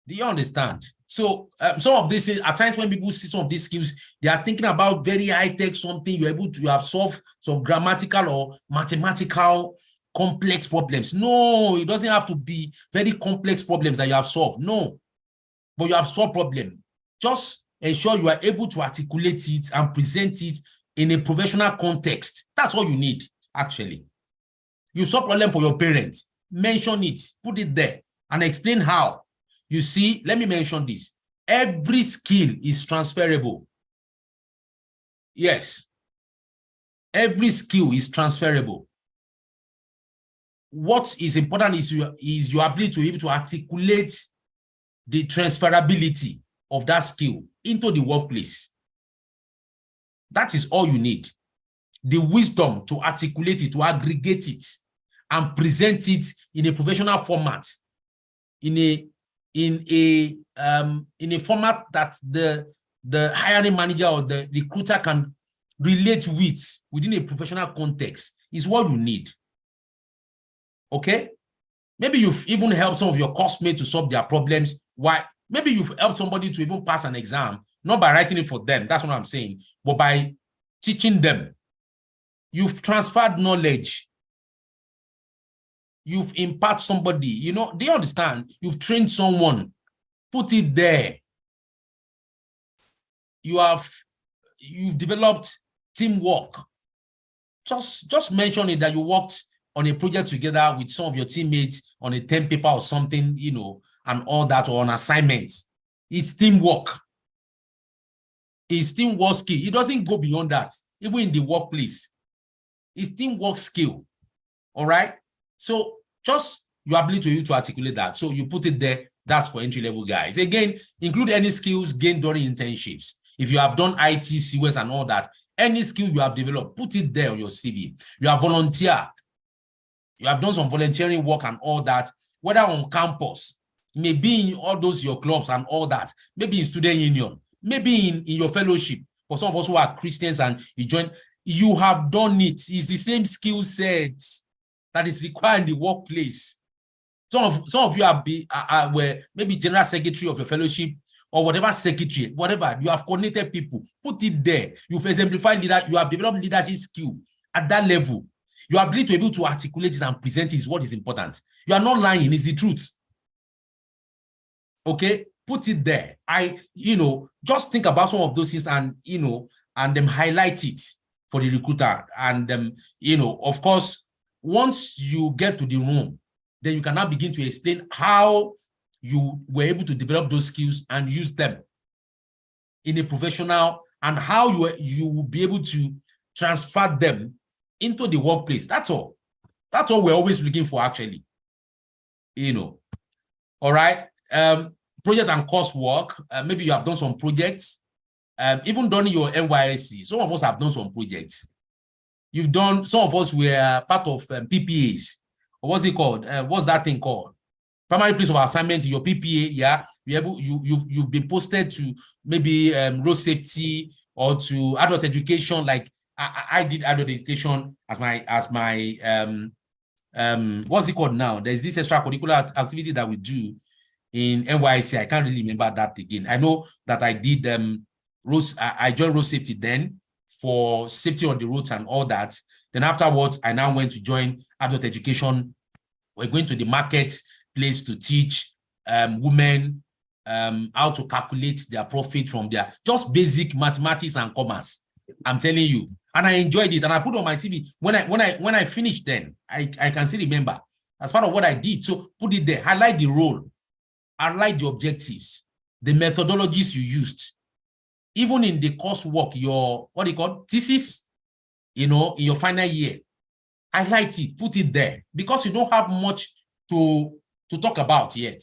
Do you understand? So some of this is at times when people see some of these skills, they are thinking about very high-tech something. You're able to have solved some grammatical or mathematical complex problems. No, it doesn't have to be very complex problems that you have solved. No, but you have solved problem. Just ensure you are able to articulate it and present it in a professional context. That's all you need, actually. You solve problem for your parents. Mention it, put it there, and explain how. You see, let me mention this. every skill is transferable. Yes. Every skill is transferable. What is important is your ability to be able to articulate the transferability of that skill into the workplace. That is all you need. The wisdom to articulate it, to aggregate it, and present it in a professional format, in a format that the hiring manager or the recruiter can relate with within a professional context is what you need. Okay? Maybe you've even helped some of your classmates to solve their problems. Why? Maybe you've helped somebody to even pass an exam, not by writing it for them, that's what I'm saying, but by teaching them. You've transferred knowledge. You've imparted somebody, you know, they understand. You've trained someone, put it there. You've developed teamwork. Just mention it that you worked on a project together with some of your teammates on a term paper or something, you know, and all that, or an assignment. It's teamwork. It's teamwork skill. It doesn't go beyond that, even in the workplace. It's teamwork skill. All right? So just your ability to articulate that. So you put it there. That's for entry-level guys. Again, include any skills gained during internships. If you have done IT, CWS, and all that, any skill you have developed, put it there on your CV. You have volunteered. You have done some volunteering work and all that, whether on campus, maybe in all those your clubs and all that, maybe in student union, maybe in your fellowship. For some of us who are Christians and you join, you have done it. It's the same skill set that is required in the workplace. Some of you were maybe general secretary of your fellowship or whatever secretary, whatever. You have coordinated people. Put it there. You've exemplified leader. You have developed leadership skill at that level. Your ability to be able to articulate it and present it is what is important. You are not lying. It's the truth. Okay? Put it there. Just think about some of those things and, and then highlight it for the recruiter. And, of course, once you get to the room, then you can now begin to explain how you were able to develop those skills and use them in a professional, and how you will be able to transfer them into the workplace. That's all. That's all we're always looking for, actually. All right. Project and coursework. Maybe you have done some projects. Even during your NYSC, some of us have done some projects. You've done, some of us were part of PPAs. Or what's it called? What's that thing called? Primary place of assignment in your PPA. Yeah, you've been posted to maybe road safety or to adult education. Like I did adult education as my what's it called now? There's this extracurricular activity that we do in NYSC. I can't really remember that again. I know that I did I joined road safety then for safety on the roads and all that. Then afterwards, I now went to join adult education. We're going to the marketplace to teach women how to calculate their profit from their just basic mathematics and commerce. I'm telling you, and I enjoyed it, and I put on my CV when I finished. Then I can still remember as part of what I did. So put it there. Highlight the role, highlight the objectives, the methodologies you used, even in the coursework, your thesis, in your final year. Highlight it, put it there, because you don't have much to talk about yet.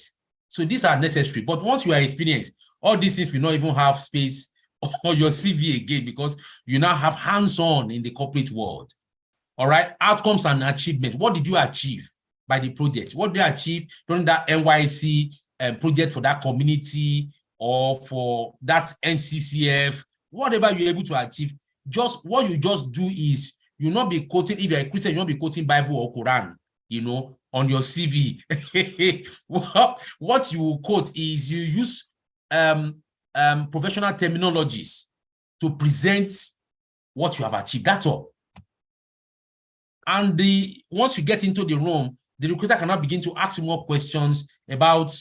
So these are necessary. But once you are experienced, all these things will not even have space on your CV again, because you now have hands-on in the corporate world. All right, outcomes and achievement. What did you achieve by the project? What did you achieve during that NYSC project for that community or for that NCCF? Whatever you're able to achieve, just what you just do is you'll not be quoting, if you're a Christian, you'll not be quoting Bible or Quran, on your CV. What you will quote is you use professional terminologies to present what you have achieved. That's all. And once you get into the room, the recruiter can now begin to ask you more questions about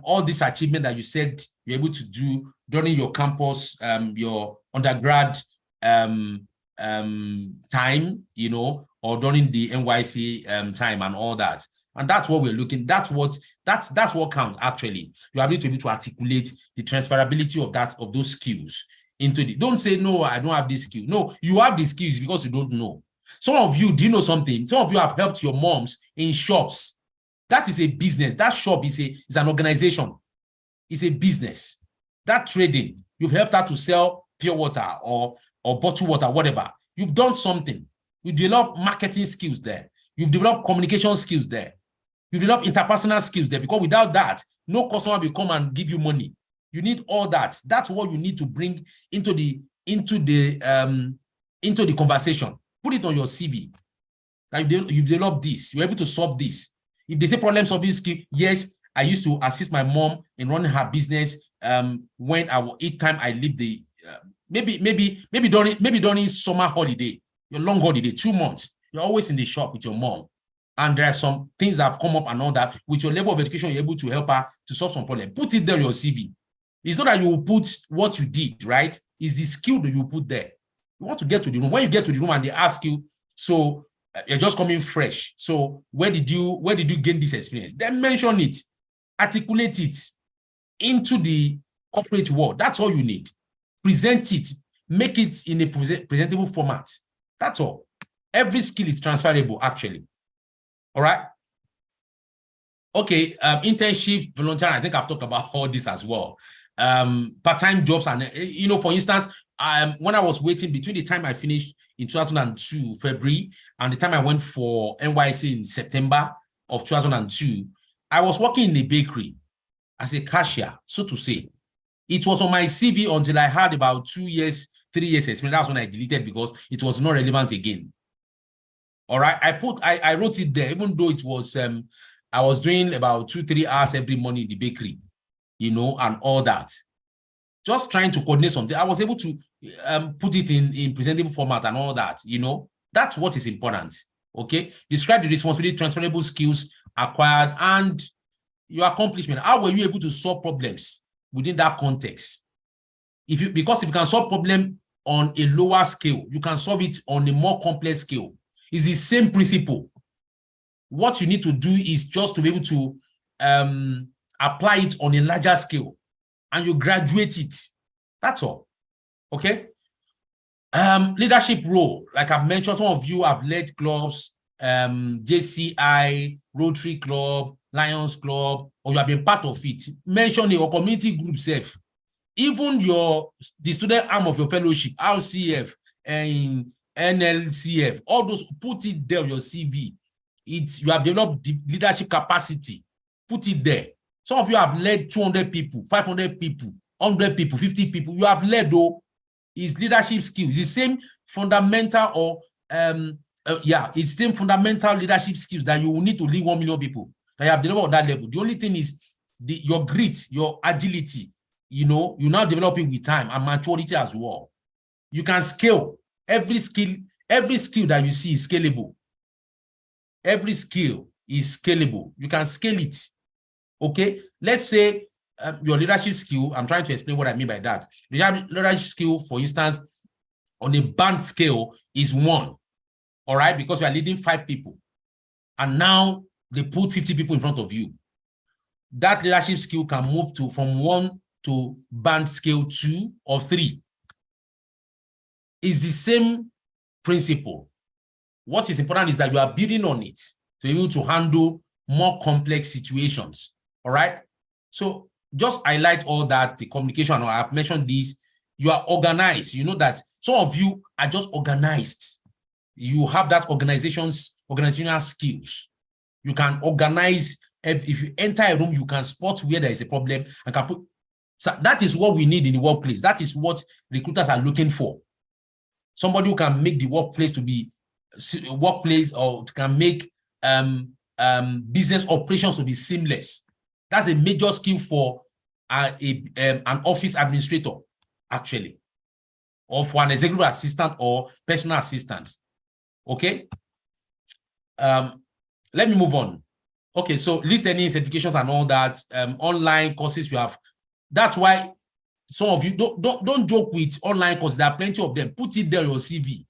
all this achievement that you said you're able to do during your campus, your undergrad time, or during the NYSC time and all that. And that's what we're looking. That's what counts actually. You are able to articulate the transferability of those skills into the. Don't say no, I don't have this skill. No, you have the skills because you don't know. Some of you, do you know something? Some of you have helped your moms in shops. That is a business. That shop is an organization. It's a business. That trading, you've helped her to sell pure water or bottled water, whatever. You've done something. You develop marketing skills there. You've developed communication skills there. You develop interpersonal skills there, because without that, no customer will come and give you money. You need all that. That's what you need to bring into the conversation. Put it on your CV. You've developed this. You're able to solve this. If they say problem solving skill, yes, I used to assist my mom in running her business. When each time I leave the maybe during summer holiday, your long holiday, 2 months, you're always in the shop with your mom. And there are some things that have come up and all that. With your level of education, you're able to help her to solve some problem. Put it there on your CV. It's not that you will put what you did, right? It's the skill that you put there. You want to get to the room. When you get to the room and they ask you, so you're just coming fresh. So where did you gain this experience? Then mention it, articulate it into the corporate world. That's all you need. Present it, make it in a presentable format. That's all. Every skill is transferable, actually. All right. Okay. Internship, volunteering. I think I've talked about all this as well. Part-time jobs, and for instance, when I was waiting between the time I finished in 2002 February and the time I went for NYSC in September of 2002, I was working in a bakery as a cashier, so to say. It was on my CV until I had about 2 years, 3 years experience. That's when I deleted because it was not relevant again. All right, I wrote it there, even though it was I was doing about 2-3 hours every morning in the bakery, and all that. Just trying to coordinate something. I was able to put it in presentable format and all that. That's what is important. Okay, describe the responsibility, transferable skills acquired, and your accomplishment. How were you able to solve problems within that context? Because if you can solve problem on a lower scale, you can solve it on a more complex scale. It's the same principle. What you need to do is just to be able to apply it on a larger scale, and you graduate it. That's all. Okay. Leadership role, like I've mentioned, some of you have led clubs, JCI, Rotary Club, Lions Club, or you have been part of it. Mention your community group self, even the student arm of your fellowship, RCF and NLCF, all those, put it there on your CV. You have developed the leadership capacity. Put it there. Some of you have led 200 people, 500 people, 100 people, 50 people. You have led, though, is leadership skills. It's the same fundamental it's same fundamental leadership skills that you will need to lead 1 million people. That you have developed on that level. The only thing is your grit, your agility. You're now developing with time and maturity as well. You can scale every skill that you see is scalable. Every skill is scalable. You can scale it. Okay, let's say your leadership skill, I'm trying to explain what I mean by that. Leadership skill, for instance, on a band scale is 1, all right, because you are leading 5 people. And now they put 50 people in front of you. That leadership skill can move from 1 to band scale 2 or 3. It's the same principle. What is important is that you are building on it to be able to handle more complex situations. All right. So just highlight all that, the communication, or I've mentioned this. You are organized. You know that some of you are just organized. You have that organizational skills. You can organize. If you enter a room, you can spot where there is a problem and can put. So that is what we need in the workplace. That is what recruiters are looking for. Somebody who can make the workplace to be or can make business operations to be seamless. That's a major skill for an office administrator, actually, or for an executive assistant or personal assistant. Okay. Let me move on. Okay, so list any certifications and all that. Online courses you have. That's why some of you don't joke with online courses. There are plenty of them. Put it there on your CV.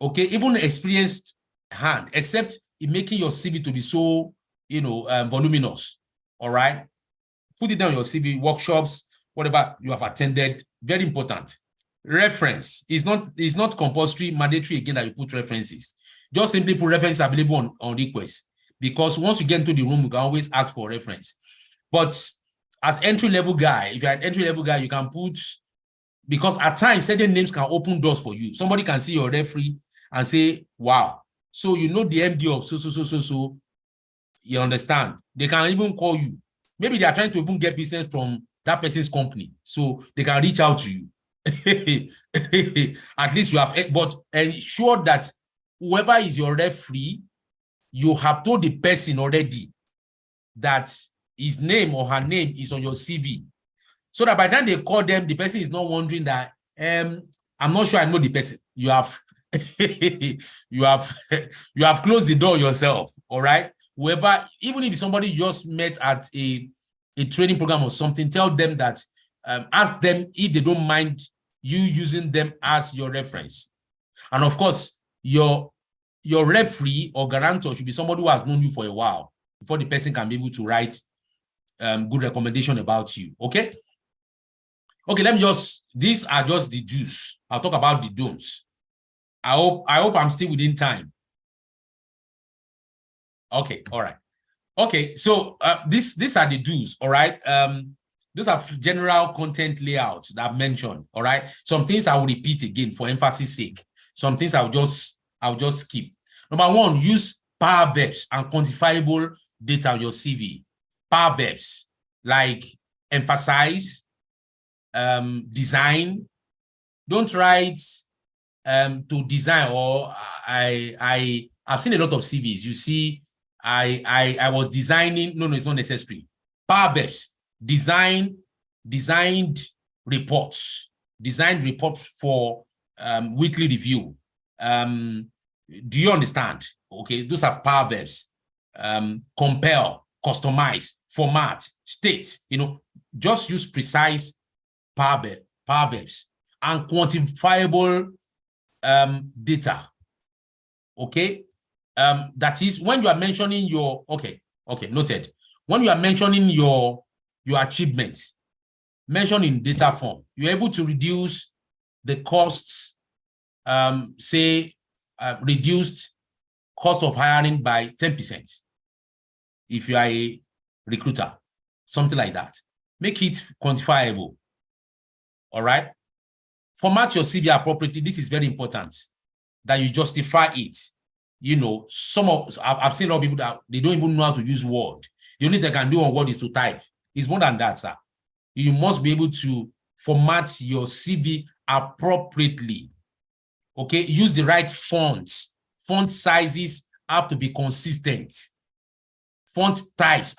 Okay, even experienced hand, except in making your CV to be so, voluminous. All right. Put it down your CV, workshops, whatever you have attended. Very important. Reference is not compulsory, mandatory again that you put references. Just simply put references available on request, because once you get into the room, you can always ask for reference. But as entry-level guy, if you're an entry-level guy, you can put, because at times certain names can open doors for you. Somebody can see your referee and say, wow, so you know the MD of so, you understand? They can even call you. Maybe they are trying to even get business from that person's company, so they can reach out to you. At least you have, but ensure that whoever is your referee, you have told the person already that his name or her name is on your CV, so that by the time they call them, the person is not wondering that I'm not sure I know the person. You have you have closed the door yourself. All right. Whoever, even if somebody just met at a training program or something, tell them that, ask them if they don't mind you using them as your reference. And of course, your referee or guarantor should be somebody who has known you for a while before the person can be able to write good recommendation about you. Okay. Okay, let me these are just the do's. I'll talk about the don'ts. I hope I'm still within time. Okay, all right. Okay, so these are the do's, all right? Those are general content layouts that I've mentioned, all right? Some things I will repeat again for emphasis sake. Some things I'll just skip. Number one, use power verbs and quantifiable data on your CV. Power verbs like emphasize, design. Don't write to design, or I've seen a lot of CVs. You see, I was designing. No, it's not necessary. Power verbs, designed reports for weekly review. Do you understand? Okay, those are power verbs. Compel, customize, format, state. Just use precise power verbs and quantifiable data. Okay. That is when you are mentioning your, okay, noted. When you are mentioning your achievements, mention in data form. You're able to reduce the costs, reduced cost of hiring by 10%. If you are a recruiter, something like that. Make it quantifiable. All right. Format your CV appropriately. This is very important that you justify it. I've seen a lot of people that they don't even know how to use Word. The only thing they can do on Word is to type. It's more than that, sir. You must be able to format your CV appropriately. Okay, use the right fonts. Font sizes have to be consistent. Font types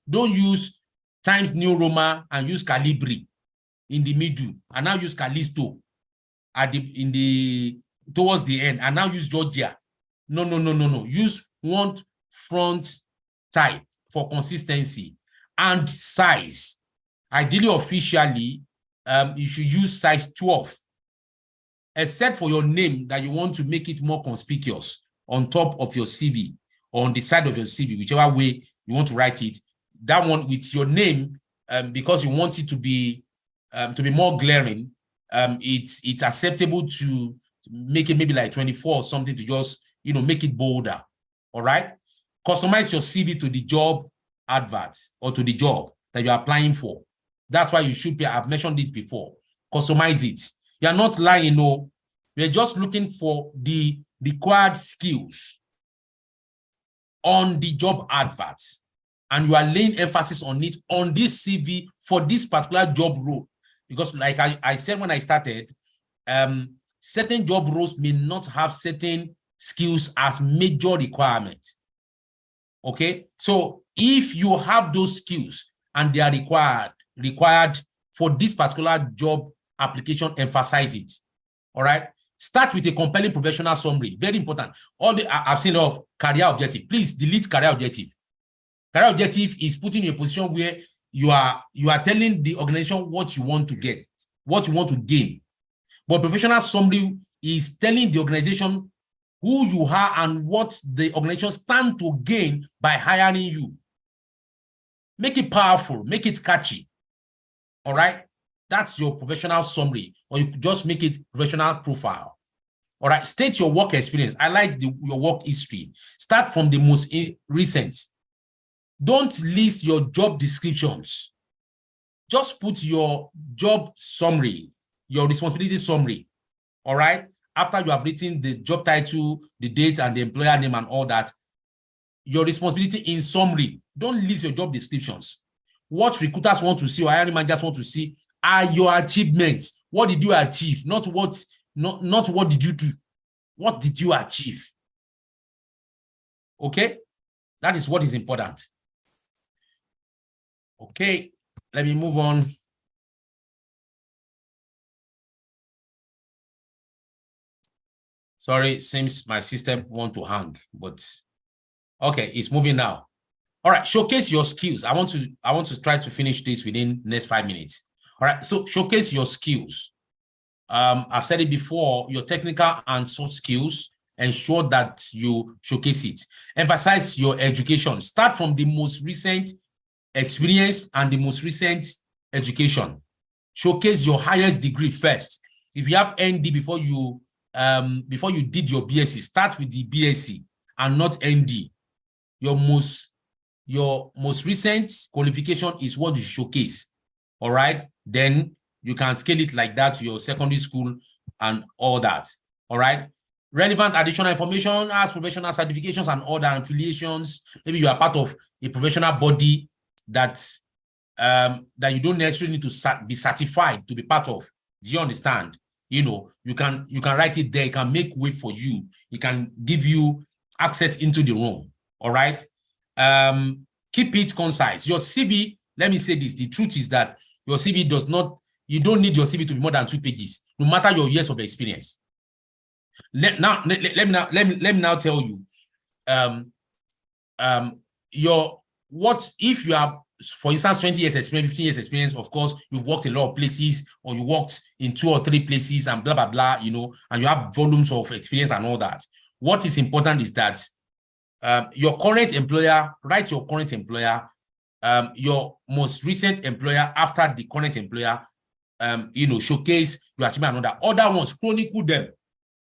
don't use Times New Roman and use Calibri in the middle, and now use Callisto towards the end, and now use Georgia. No. Use one font type for consistency and size. Ideally, officially, you should use size 12, except for your name that you want to make it more conspicuous on top of your CV or on the side of your CV, whichever way you want to write it. That one with your name, because you want it to be more glaring. It's acceptable to make it maybe like 24 or something, to just make it bolder. All right. Customize your CV to the job advert or to the job that you're applying for. That's why you should be. I've mentioned this before. Customize it. You're not lying. No, we're just looking for the required skills on the job advert, and you are laying emphasis on it on this CV for this particular job role. Because like I said when I started, certain job roles may not have certain skills as major requirements. Okay, so if you have those skills and they are required for this particular job application, emphasize it. All right, start with a compelling professional summary. Very important. I've seen of career objective. Please delete career objective. Career objective is putting you in a position where you are telling the organization what you want to get, what you want to gain. But professional summary is telling the organization who you are and what the organization stand to gain by hiring you. Make it powerful, make it catchy. All right? That's your professional summary, or you could just make it professional profile. All right, state your work experience. I like your work history. Start from the most recent. Don't list your job descriptions. Just put your job summary, your responsibility summary. All right, after you have written the job title, the date, and the employer name and all that, your responsibility in summary. Don't list your job descriptions. What recruiters want to see or hiring managers want to see are your achievements. What did you achieve? Not what did you do. What did you achieve? Okay? That is what is important. Okay, let me move on. Sorry, seems my system want to hang, but okay, it's moving now. All right, showcase your skills. I want to try to finish this within the next 5 minutes. All right, so showcase your skills. I've said it before, your technical and soft skills, ensure that you showcase it. Emphasize your education. Start from the most recent experience and the most recent education. Showcase your highest degree first. If you have ND before you did your BSc, start with the BSc and not ND. Your most recent qualification is what you showcase. All right, then you can scale it like that to your secondary school and all that. All right. Relevant additional information as professional certifications and other affiliations. Maybe you are part of a professional body that you don't necessarily need to be certified to be part of. Do you understand? You know, you can write it there. It can make way for you. It can give you access into the room. All right. Keep it concise. Your CV, let me say this. The truth is that your CV does not, you don't need your CV to be more than 2 pages, no matter your years of experience. Let me now tell you, if you have, for instance, 20 years experience, 15 years experience, of course, you've worked in a lot of places, or you worked in 2 or 3 places and blah, blah, blah, you know, and you have volumes of experience and all that. What is important is that your current employer, write your current employer, your most recent employer after the current employer, you know, showcase your achievement and other ones, chronicle them.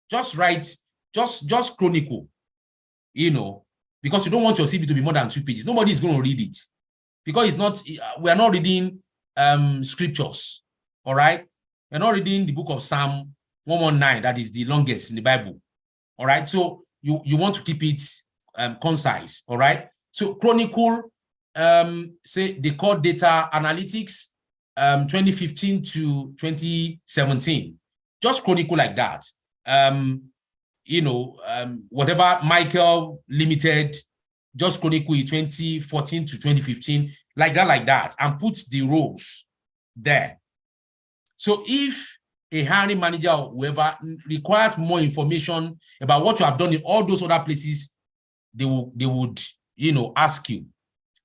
Just write, just chronicle, you know, because you don't want your CV to be more than 2 pages. Nobody is going to read it because it's not, we are not reading scriptures. All right. We're not reading the book of Psalm 119. That is the longest in the Bible. All right. So you want to keep it concise. All right. So chronicle, say the core data analytics, 2015 to 2017. Just chronicle like that. You know, whatever Michael Limited, just chronicle 2014 to 2015, like that, and put the roles there. So if a hiring manager or whoever requires more information about what you have done in all those other places, they would, you know, ask you.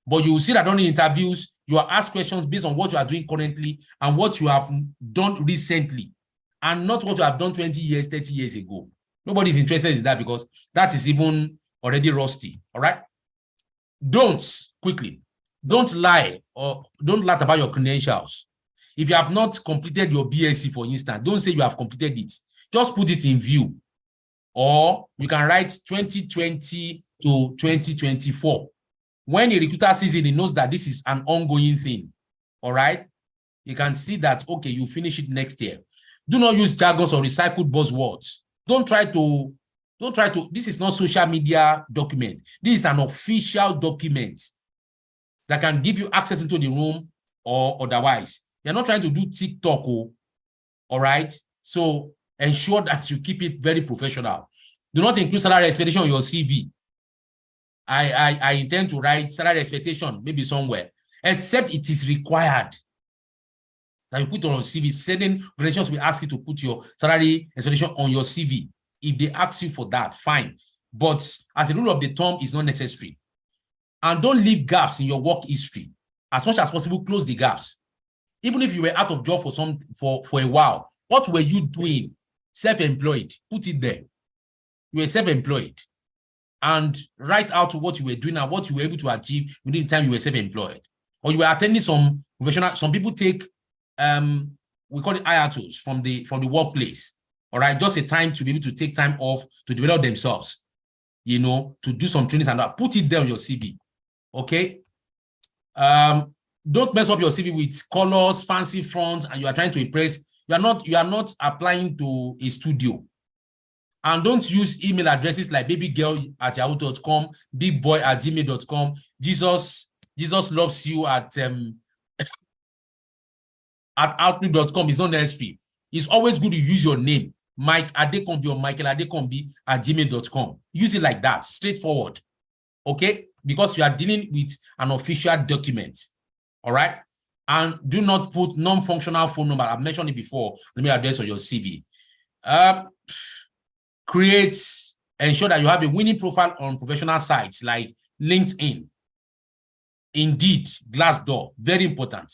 But you will see that during interviews, you are asked questions based on what you are doing currently and what you have done recently, and not what you have done 20 years, 30 years ago. Nobody's interested in that because that is even already rusty. All right. Don't lie or don't lie about your credentials. If you have not completed your BSc, for instance, don't say you have completed it. Just put it in view. Or you can write 2020 to 2024. When a recruiter sees it, he knows that this is an ongoing thing. All right. You can see that, okay, you finish it next year. Do not use jargons or recycled buzzwords. Don't try to, this is not social media document. This is an official document that can give you access into the room or otherwise. You're not trying to do TikTok, all right? So ensure that you keep it very professional. Do not include salary expectation on your CV. I intend to write salary expectation maybe somewhere, except it is required that you put on your CV. Certain organizations will ask you to put your salary expectation on your CV. If they ask you for that, fine. But as a rule of the thumb, it's not necessary. And don't leave gaps in your work history. As much as possible, close the gaps. Even if you were out of job for a while, what were you doing? Self-employed, put it there. you were self-employed, and write out what you were doing and what you were able to achieve within the time you were self-employed. Or you were attending some professional, some people take, we call it IATOs from the workplace. All right, just a time to be able to take time off to develop themselves, you know, to do some trainings and that. Put it there on your CV. Okay. Don't mess up your CV with colors, fancy fonts, and you are trying to impress. You are not applying to a studio. And don't use email addresses like babygirl@yahoo.com, bigboy@gmail.com, Jesus loves you at outlook.com. It's not necessary. It's always good to use your name, Mike Adekombi or Michael Adekombi@gmail.com. Use it like that, straightforward. Okay? Because you are dealing with an official document. All right? And do not put non-functional phone number. I've mentioned it before. Let me address on your CV. Ensure that you have a winning profile on professional sites like LinkedIn, Indeed, Glassdoor, very important.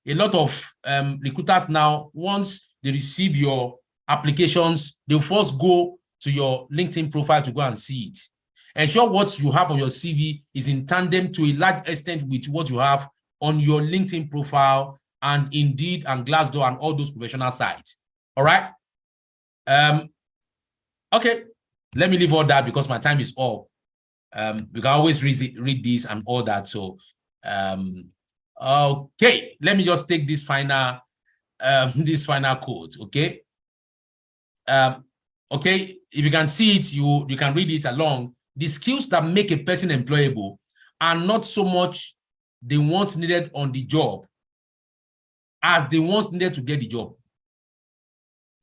A lot of recruiters now, once they receive your applications, they'll first go to your LinkedIn profile to go and see it. Ensure what you have on your CV is in tandem to a large extent with what you have on your LinkedIn profile and Indeed and Glassdoor and all those professional sites. All right? Okay, let me leave all that because my time is up. You can always read this and all that. So, okay, let me just take this final quote. Okay. Okay, if you can see it, you can read it along. The skills that make a person employable are not so much the ones needed on the job as the ones needed to get the job.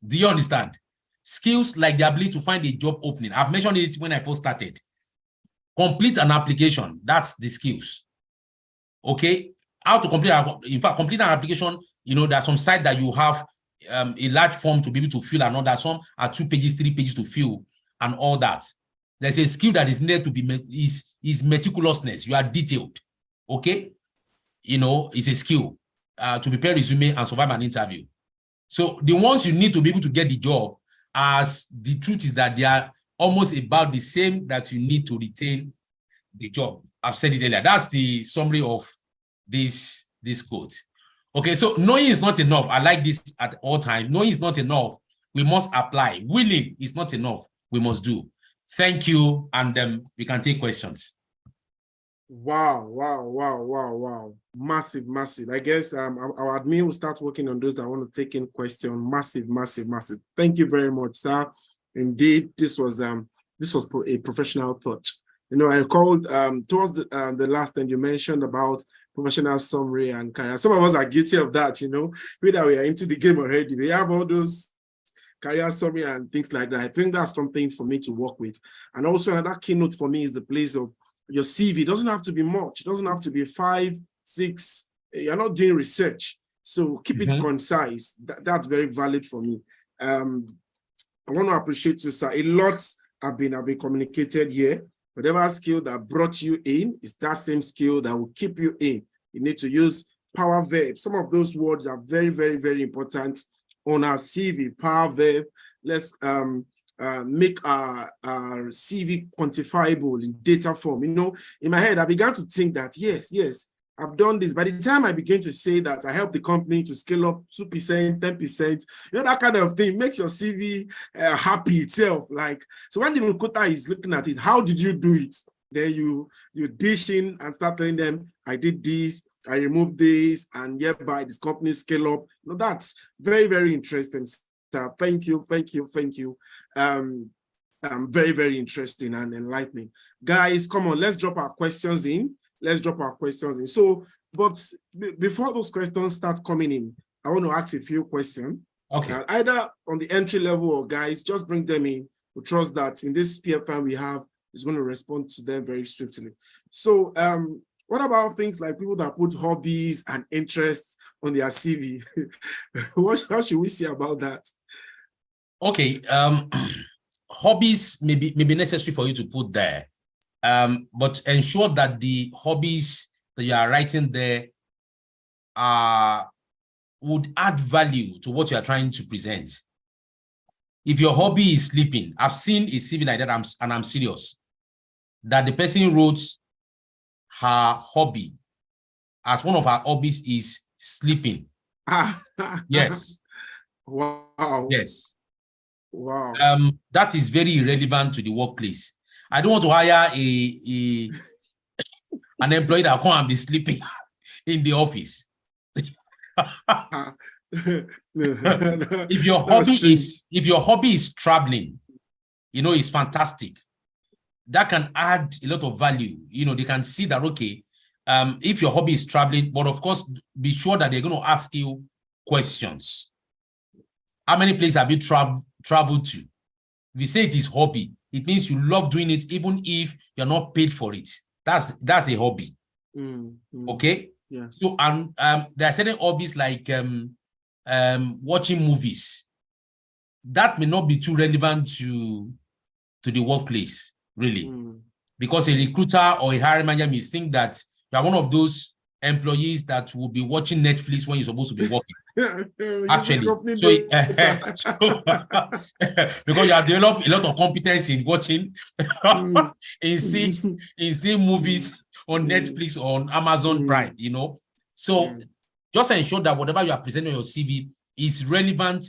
Do you understand? Skills like the ability to find a job opening. I've mentioned it when I first started. Complete an application. That's the skills. Okay. How to complete, in fact, complete an application, you know, there's some site that you have a large form to be able to fill and all that. Some are 2 pages, 3 pages to fill and all that. There's a skill that is needed to be, is meticulousness. You are detailed. Okay. You know, it's a skill to prepare resume and survive an interview. So the ones you need to be able to get the job, as the truth is that they are almost about the same that you need to retain the job. I've said it earlier. That's the summary of this quote. Okay, so knowing is not enough. I like this at all times. Knowing is not enough. We must apply. Willing is not enough. We must do. Thank you, and we can take questions. Wow. Massive. I guess our admin will start working on those that want to take in question. Massive. Thank you very much, sir. Indeed, this was a professional thought. You know, I recalled towards the last time you mentioned about professional summary and career. Some of us are guilty of that, you know, whether we are into the game already. We have all those career summary and things like that. I think that's something for me to work with. And also another keynote for me is the place of your CV. It doesn't have to be much. It doesn't have to be 5, 6. You're not doing research. So keep it concise. That's very valid for me. I want to appreciate you, sir. A lot have been communicated here. Whatever skill that brought you in is that same skill that will keep you in. You need to use power verb. Some of those words are very, very, very important on our CV. Power verb. Let's make our CV quantifiable in data form. You know, in my head, I began to think that, yes, I've done this. By the time I began to say that I helped the company to scale up 2%, 10%, you know, that kind of thing makes your CV happy itself. Like, so when the recruiter is looking at it, how did you do it? Then you dish in and start telling them, I did this, I removed this, and hereby this company scale up. You know, that's very, very interesting. So thank you. Very, very interesting and enlightening. Guys, come on, let's drop our questions in. So, but before those questions start coming in, I want to ask a few questions. Okay. Either on the entry level or guys, just bring them in. We trust that in this PFM we have is going to respond to them very swiftly. So, what about things like people that put hobbies and interests on their CV? How should we say about that? Okay. Hobbies may be necessary for you to put there. But ensure that the hobbies that you are writing there would add value to what you are trying to present. If your hobby is sleeping, I've seen a CV like that, and I'm serious, that the person wrote her hobby as one of her hobbies is sleeping. Yes. Wow. Yes. Wow. That is very irrelevant to the workplace. I don't want to hire an employee that come and be sleeping in the office. If your hobby is traveling, it's fantastic. That can add a lot of value. They can see that, okay, if your hobby is traveling, but of course, be sure that they're going to ask you questions. How many places have you traveled to? If you say it is hobby, it means you love doing it, even if you're not paid for it. That's a hobby. Okay. Yeah. So there are certain hobbies like watching movies. That may not be too relevant to the workplace, really, because a recruiter or a hiring manager may think that you are one of those employees that will be watching Netflix when you're supposed to be working. Actually, because you have developed a lot of competence in watching, in seeing movies on Netflix or on Amazon Prime, So just ensure that whatever you are presenting on your CV is relevant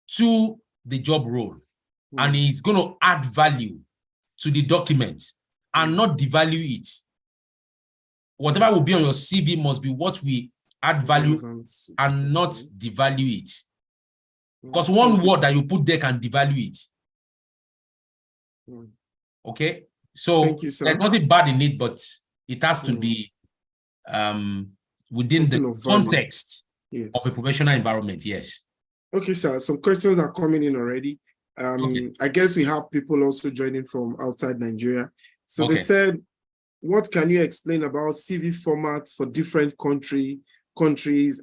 to the job role and is going to add value to the document and not devalue it. Whatever will be on your CV must be what we add value and not devalue it. Because one word that you put there can devalue it. Okay? So there's nothing bad in it, but it has to be within the context of a professional environment. Yes. Okay, sir. Some questions are coming in already. I guess we have people also joining from outside Nigeria. So they said, what can you explain about CV formats for different countries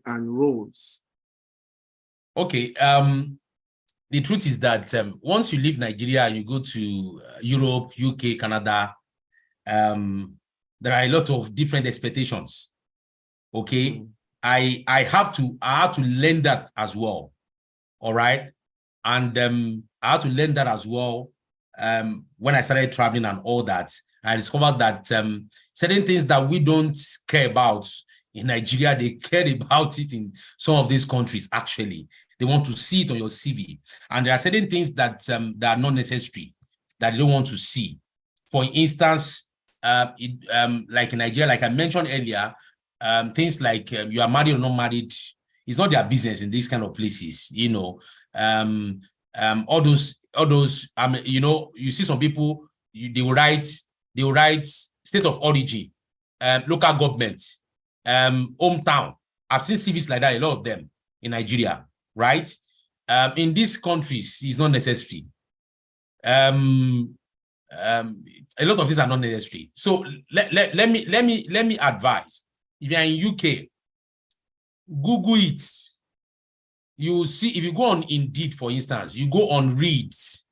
and roles? Okay. The truth is that once you leave Nigeria and you go to Europe, UK, Canada, there are a lot of different expectations. Okay. I have to learn that as well. All right. And I had to learn that as well when I started traveling and all that. I discovered that certain things that we don't care about in Nigeria, they care about it in some of these countries. Actually, they want to see it on your CV. And there are certain things that are not necessary, that they don't want to see. For instance, like in Nigeria, like I mentioned earlier, things like you are married or not married, it's not their business in these kind of places. All those you see some people, they will write state of origin, local government, hometown. I've seen CVs like that, a lot of them in Nigeria, right? In these countries, it's not necessary. A lot of these are not necessary. So let me advise. If you're in UK, Google it. You will see, if you go on Indeed, for instance, you go on Reeds.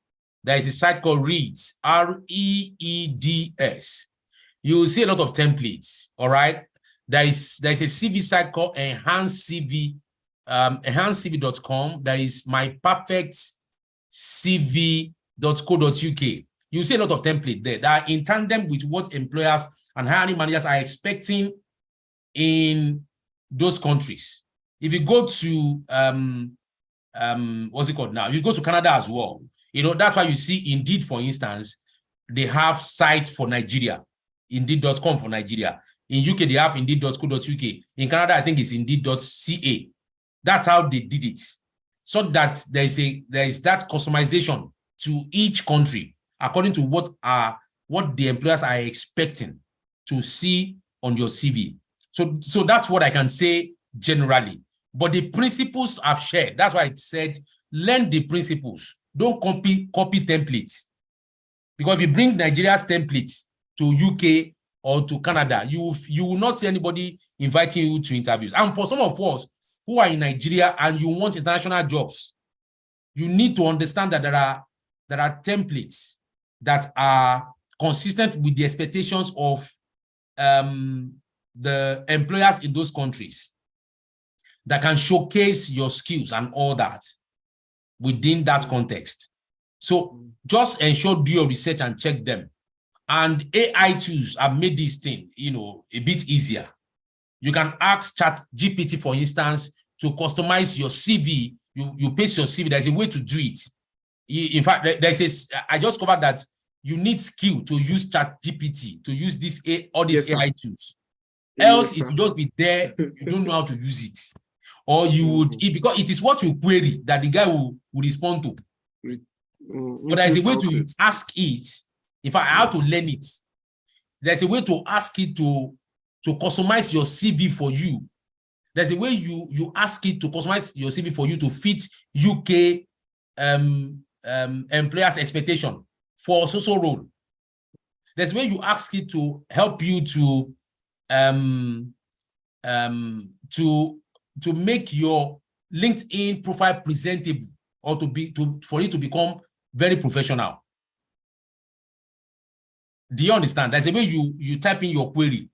There is a site called Reeds, REEDS. You will see a lot of templates. All right. There's a CV site called enhancedcv.com. There is myperfectcv.co.uk. You see a lot of templates there that are in tandem with what employers and hiring managers are expecting in those countries. If you go to what's it called now? You go to Canada as well. That's why you see Indeed, for instance, they have sites for Nigeria, Indeed.com for Nigeria. In UK, they have Indeed.co.uk. In Canada, I think it's Indeed.ca. That's how they did it. So that there is that customization to each country according to what the employers are expecting to see on your CV. So that's what I can say generally. But the principles I've shared, that's why I said, learn the principles. Don't copy templates. Because if you bring Nigeria's templates to UK or to Canada, you will not see anybody inviting you to interviews. And for some of us who are in Nigeria and you want international jobs, you need to understand that there are templates that are consistent with the expectations of the employers in those countries, that can showcase your skills and all that within that context. So just ensure, do your research and check them. And AI tools have made this thing, a bit easier. You can ask ChatGPT, for instance, to customize your CV. You paste your CV. There's a way to do it. In fact, I just covered that you need skill to use ChatGPT, to use all these AI tools. Else it will just be there. You don't know how to use it. Or you would, because it is what you query that the guy will respond to. But there's a way to ask it. In fact, I have to learn it. There's a way to ask it to customize your CV for you. There's a way you ask it to customize your CV for you to fit UK employers' expectation for social role. There's a way you ask it to help you to make your LinkedIn profile presentable, or for it to become very professional. Do you understand? There's a way you type in your query,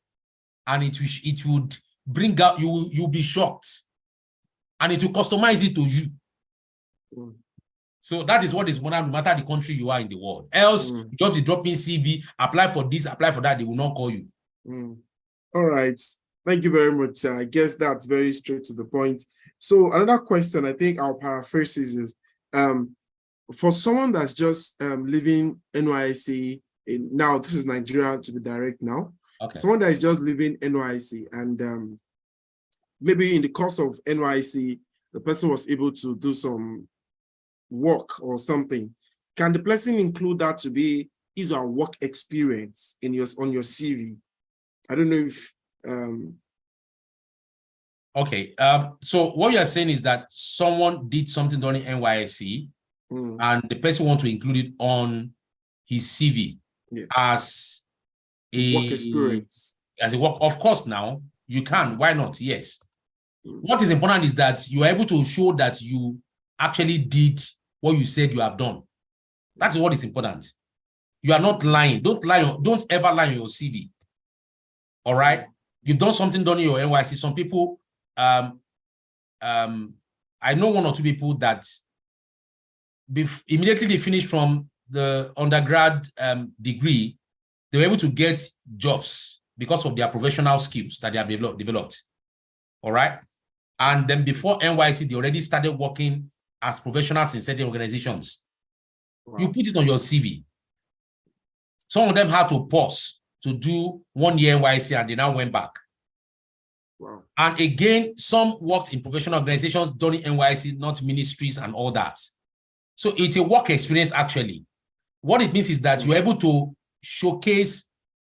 and it would bring out, you'll be shocked, and it will customize it to you. So that is what is modern, no matter the country you are in the world. Else, just the dropping CV, apply for this, apply for that, they will not call you. All right. Thank you very much. I guess that's very straight to the point. So another question, I think I'll paraphrase is, for someone that's just living NYSC, now this is Nigeria to be direct now. Okay. Someone that is just living NYSC, and maybe in the course of NYSC, the person was able to do some work or something. Can the person include that to be his or work experience on your CV? I don't know if okay. So what you are saying is that someone did something during NYSC, and the person wants to include it on his CV as a work experience. As a work, of course. Now you can. Why not? Yes. What is important is that you are able to show that you actually did what you said you have done. That is what is important. You are not lying. Don't lie. Don't ever lie on your CV. All right. You've done something during your NYSC. Some people, I know one or two people that immediately they finished from the undergrad degree, they were able to get jobs because of their professional skills that they have developed. All right. And then before NYSC, they already started working as professionals in certain organizations. Wow. You put it on your CV. Some of them had to pause to do 1 year NYSC, and they now went back. Wow. And again, some worked in professional organizations during NYSC, not ministries and all that. So it's a work experience, actually. What it means is that you're able to showcase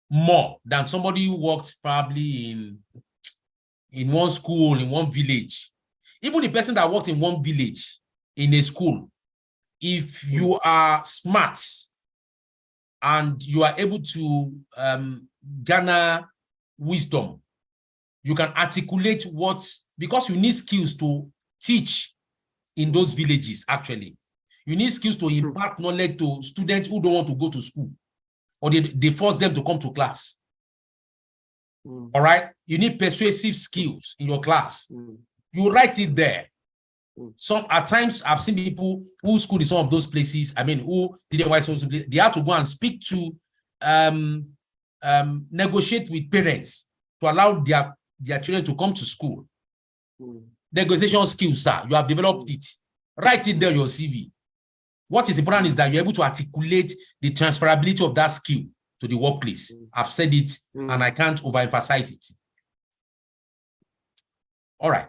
more than somebody who worked probably in one school, in one village. Even the person that worked in one village, in a school, if you are smart and you are able to garner wisdom, you can articulate because you need skills to teach in those villages, actually. You need skills to impart knowledge to students who don't want to go to school, or they force them to come to class. All right? You need persuasive skills in your class. You write it there. At times, I've seen people who schooled in some of those places, who didn't write social place, they had to go and speak to, negotiate with parents to allow their children to come to school. Negotiation skills, sir, you have developed it. Write it there on your CV. What is important is that you're able to articulate the transferability of that skill to the workplace. I've said it, and I can't overemphasize it. All right.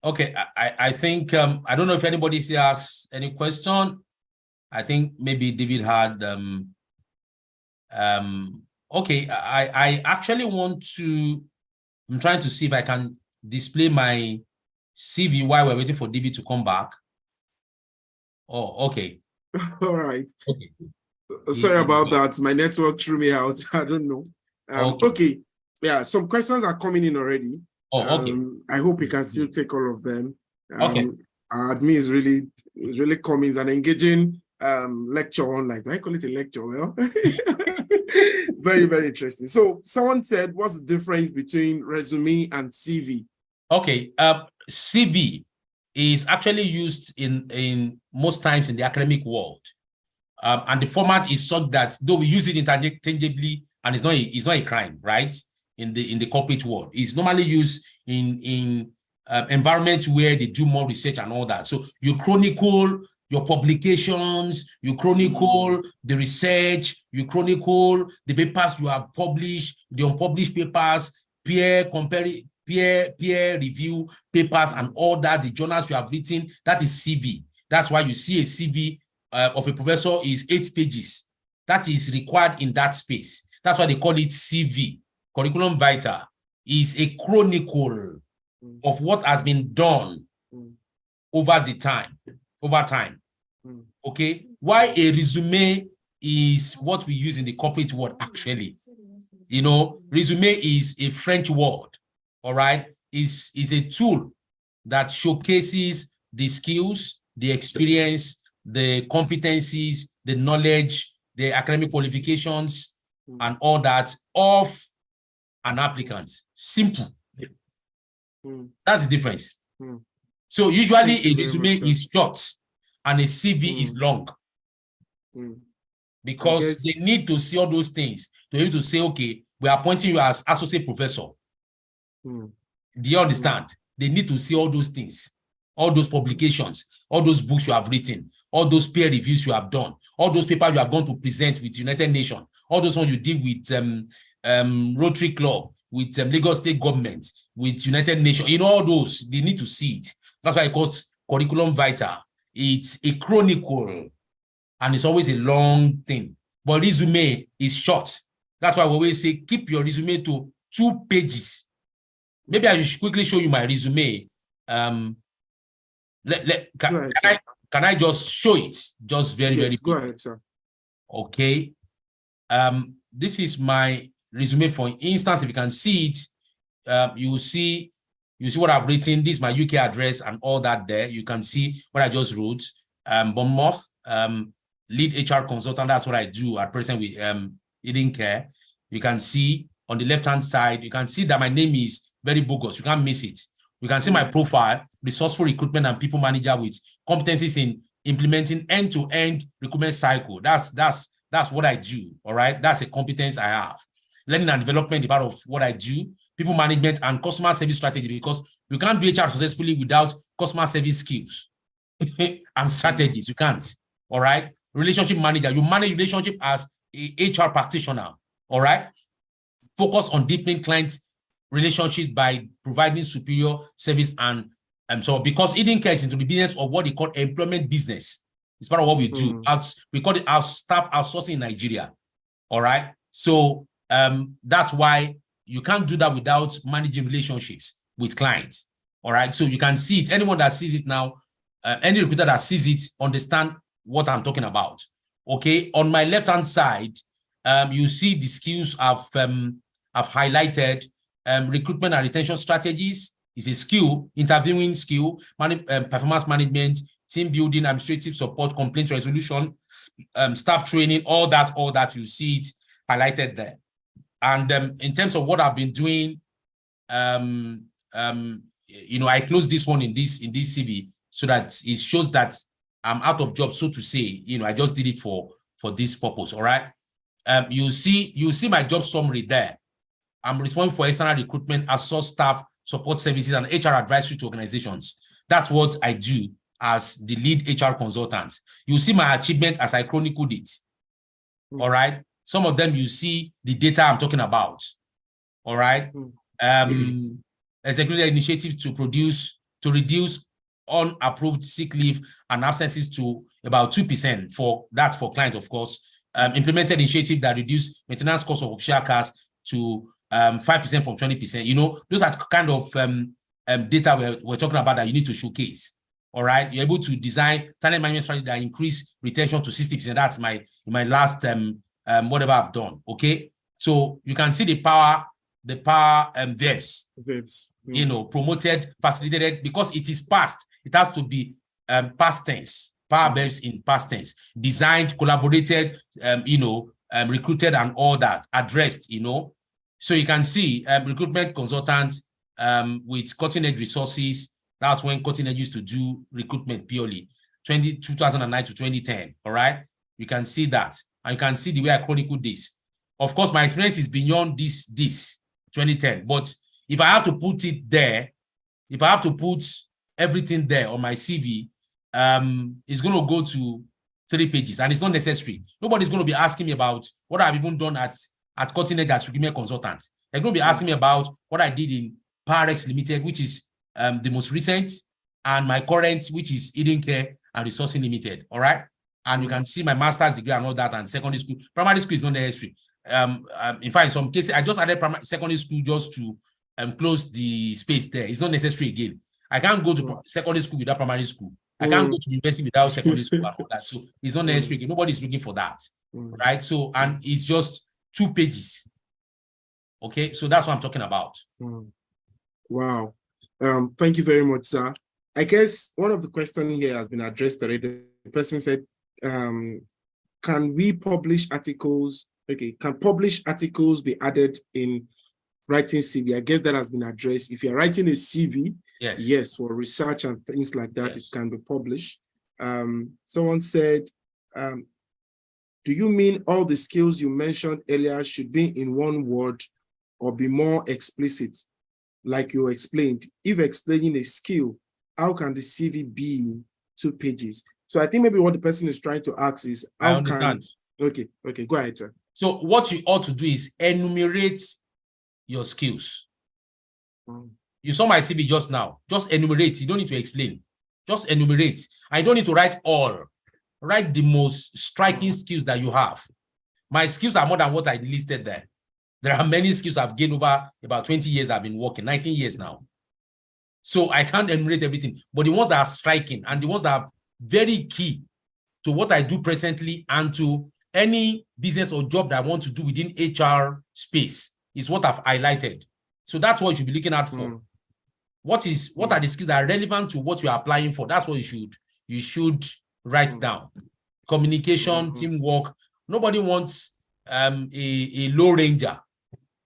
Okay, I think, I don't know if anybody still has any question. I think maybe David had, okay, I actually I'm trying to see if I can display my CV while we're waiting for David to come back. Oh, okay. All right. Okay. Sorry about that. My network threw me out. I don't know. Okay. Yeah, some questions are coming in already. Oh, okay. I hope we can still take all of them. Okay. Our admin is really coming and engaging lecture on, like, I call it a lecture. Well, very, very interesting. So someone said, what's the difference between resume and CV? Okay, CV is actually used in most times in the academic world. And the format is such that though we use it interchangeably, and it's not a crime, right? In the corporate world, it's normally used in environments where they do more research and all that. So you chronicle your publications, you chronicle the research, you chronicle the papers you have published, the unpublished papers, peer review papers, and all that, the journals you have written. That is CV. That's why you see a CV of a professor is 8 pages. That is required in that space. That's why they call it CV. Curriculum vitae is a chronicle of what has been done over time. Okay, why a resume is what we use in the corporate world. Actually, you know, resume is a French word. All right, is a tool that showcases the skills, the experience, the competencies, the knowledge, the academic qualifications, and all that of an applicant. Simple. That's the difference. So usually a resume is short and a CV is long. Because they need to see all those things to be able to say, okay, we are appointing you as associate professor. Do you understand? They need to see all those things, all those publications, all those books you have written, all those peer reviews you have done, all those papers you have gone to present with United Nations, all those ones you did with Rotary Club, with Lagos State government, with United Nations, all those, they need to see it. That's why it calls curriculum vitae. It's a chronicle, and it's always a long thing. But resume is short. That's why we always say, keep your resume to 2 pages. Maybe I should quickly show you my resume. Can I just show it? Just very quick. Go ahead, sir. Okay. This is my resume. For instance, if you can see it, you see what I've written. This is my UK address and all that there. You can see what I just wrote. Bournemouth, lead HR consultant. That's what I do at present with Eden Care. You can see on the left-hand side, you can see that my name is very bogus. You can't miss it. You can see my profile, resourceful recruitment and people manager with competencies in implementing end-to-end recruitment cycle. That's what I do. All right. That's a competence I have. Learning and development is part of what I do. People management and customer service strategy, because you can't do HR successfully without customer service skills and strategies. You can't. All right. Relationship manager. You manage relationship as a HR practitioner. All right. Focus on deepening client relationships by providing superior service and so because Eden Care is into the business of what they call employment business. It's part of what we do. We call it our staff outsourcing in Nigeria. All right. So that's why you can't do that without managing relationships with clients. All right. So you can see it. Anyone that sees it now, any recruiter that sees it, understand what I'm talking about. Okay. On my left-hand side, you see the skills I've highlighted. Recruitment and retention strategies is a skill, interviewing skill, performance management, team building, administrative support, complaint resolution, staff training, all that you see it highlighted there. And in terms of what I've been doing, I closed this one in this CV so that it shows that I'm out of job, so to say. I just did it for this purpose. All right. You see my job summary there. I'm responsible for external recruitment, outsourced staff, support services, and HR advisory to organizations. That's what I do as the lead HR consultant. You see my achievement as I chronicled it. All right. Some of them you see the data I'm talking about. All right. Executive initiatives to reduce unapproved sick leave and absences to about 2% for clients, of course. Implemented initiative that reduce maintenance costs of official cars to 5% from 20%. Those are kind of data we're talking about that you need to showcase. All right. You're able to design talent management strategy that increase retention to 60%. That's my last whatever I've done. Okay. So you can see the power verbs. Promoted, facilitated, because it is past. It has to be past tense. power verbs in past tense, designed, collaborated, recruited and all that, addressed, So you can see recruitment consultants with cutting edge resources. That's when cutting edge used to do recruitment purely, 2009 to 2010, all right? You can see that. And you can see the way I chronicled this. Of course, my experience is beyond this 2010. But if I have to put it there, if I have to put everything there on my CV, it's going to go to 3 pages, and it's not necessary. Nobody's going to be asking me about what I've even done at Cutting Edge as recruitment consultant. They're going to be asking me about what I did in Parex Limited, which is the most recent, and my current, which is Eden Care and Resourcing Limited. All right. And you can see my master's degree and all that, and secondary school. Primary school is not necessary. In fact, in some cases, I just added secondary school just to close the space there. It's not necessary again. I can't go to secondary school without primary school. I can't go to university without secondary school and all that. So it's not necessary again. Nobody's looking for that. Right? So, and it's just 2 pages. Okay, so that's what I'm talking about. Wow. Thank you very much, sir. I guess one of the questions here has been addressed already. The person said, can we publish articles? Okay, can published articles be added in writing CV? I guess that has been addressed. If you're writing a CV, yes, for research and things like that, it can be published. Someone said, do you mean all the skills you mentioned earlier should be in one word or be more explicit, like you explained? If explaining a skill, how can the CV be in 2 pages? So I think maybe what the person is trying to ask is, how I understand. Okay, go ahead, sir. So what you ought to do is enumerate your skills. You saw my CV just now. Just enumerate. You don't need to explain. Just enumerate. I don't need to write all. Write the most striking skills that you have. My skills are more than what I listed there. There are many skills I've gained over about 20 years I've been working, 19 years now. So I can't enumerate everything. But the ones that are striking and the ones that are very key to what I do presently and to any business or job that I want to do within HR space is what I've highlighted. So that's what you should be looking out for. What are the skills that are relevant to what you're applying for? That's what you should write down. Communication, teamwork. Nobody wants a low ranger,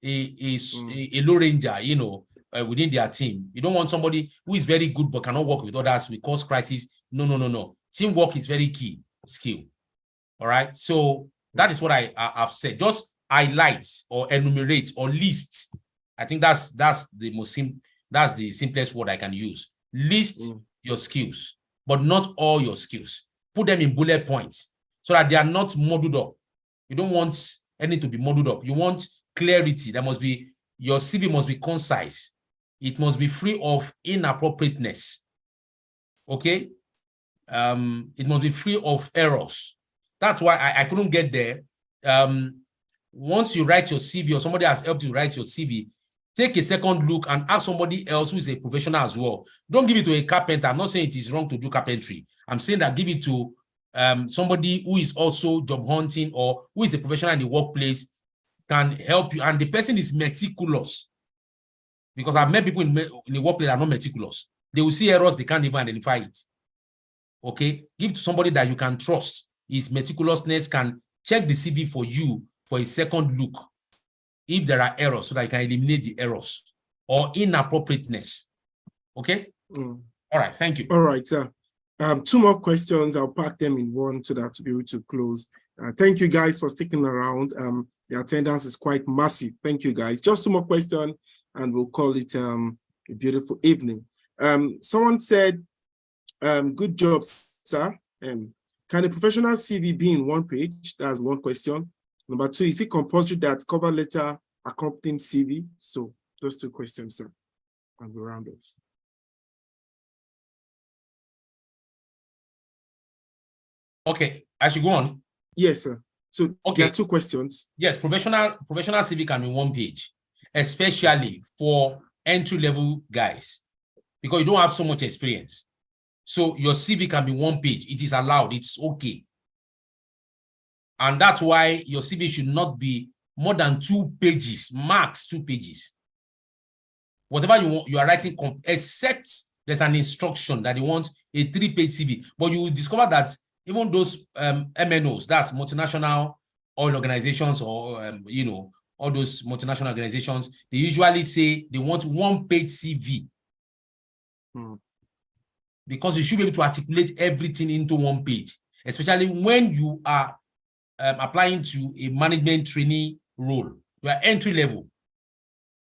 a low ranger, within their team. You don't want somebody who is very good but cannot work with others, will cause crisis. No. Teamwork is very key skill. All right. So that is what I've said. Just highlight or enumerate or list. I think that's the simplest word I can use. List your skills, but not all your skills. Put them in bullet points so that they are not muddled up. You don't want anything to be muddled up. You want clarity. Your CV must be concise. It must be free of inappropriateness. Okay? It must be free of errors. That's why I couldn't get there. Once you write your CV or somebody has helped you write your CV, take a second look and ask somebody else who is a professional as well. Don't give it to a carpenter. I'm not saying it is wrong to do carpentry. I'm saying that give it to somebody who is also job hunting or who is a professional in the workplace, can help you. And the person is meticulous. Because I've met people in the workplace that are not meticulous. They will see errors, they can't even identify it. Okay? Give it to somebody that you can trust. His meticulousness can check the CV for you for a second look if there are errors, so that you can eliminate the errors or inappropriateness. Okay? All right, thank you. All right, sir. 2 more questions. I'll pack them in one so that to be able to close. Thank you guys for sticking around. The attendance is quite massive. Thank you guys. Just 2 more questions and we'll call it a beautiful evening. Someone said, good job, sir. Can a professional CV be in 1 page? That's 1 question. Number 2, is it compulsory that cover letter accompanying CV? So those 2 questions, sir, and we'll round off. Okay, I should go on. Yes, sir. So there are 2 questions. Yes, professional CV can be 1 page, especially for entry-level guys, because you don't have so much experience. So your CV can be 1 page. It is allowed. It's okay. And that's why your CV should not be more than 2 pages, max 2 pages. Whatever you are writing, except there's an instruction that they want a 3-page CV, but you will discover that even those MNOs, that's multinational oil organizations, or you know, all those multinational organizations, they usually say they want 1-page CV. Because you should be able to articulate everything into 1 page, especially when you are applying to a management trainee role. You are entry level.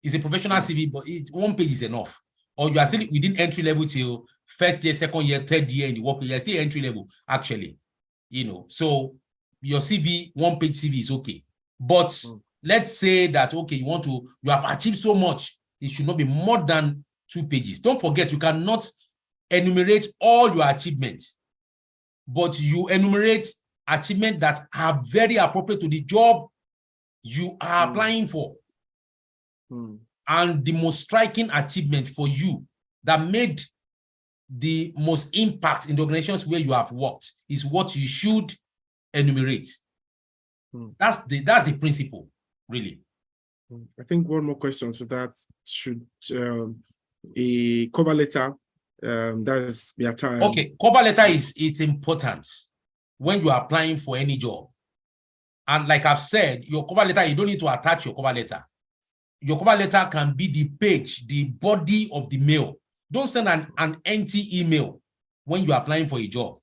It's a professional CV, but 1 page is enough. Or you are still within entry level till first year, second year, third year in the work. You are still entry level, actually. You know, so your CV, 1-page CV is okay. But let's say that, okay, you have achieved so much. It should not be more than 2 pages. Don't forget, you cannot enumerate all your achievements, but you enumerate achievements that are very appropriate to the job you are applying for. And the most striking achievement for you that made the most impact in the organizations where you have worked is what you should enumerate. That's the principle, really. I think one more question to that: should a cover letter, that's their time? Okay, cover letter it's important when you are applying for any job. And like I've said, your cover letter, you don't need to attach your cover letter. Your cover letter can be the page, the body of the mail. Don't send an empty email when you're applying for a job.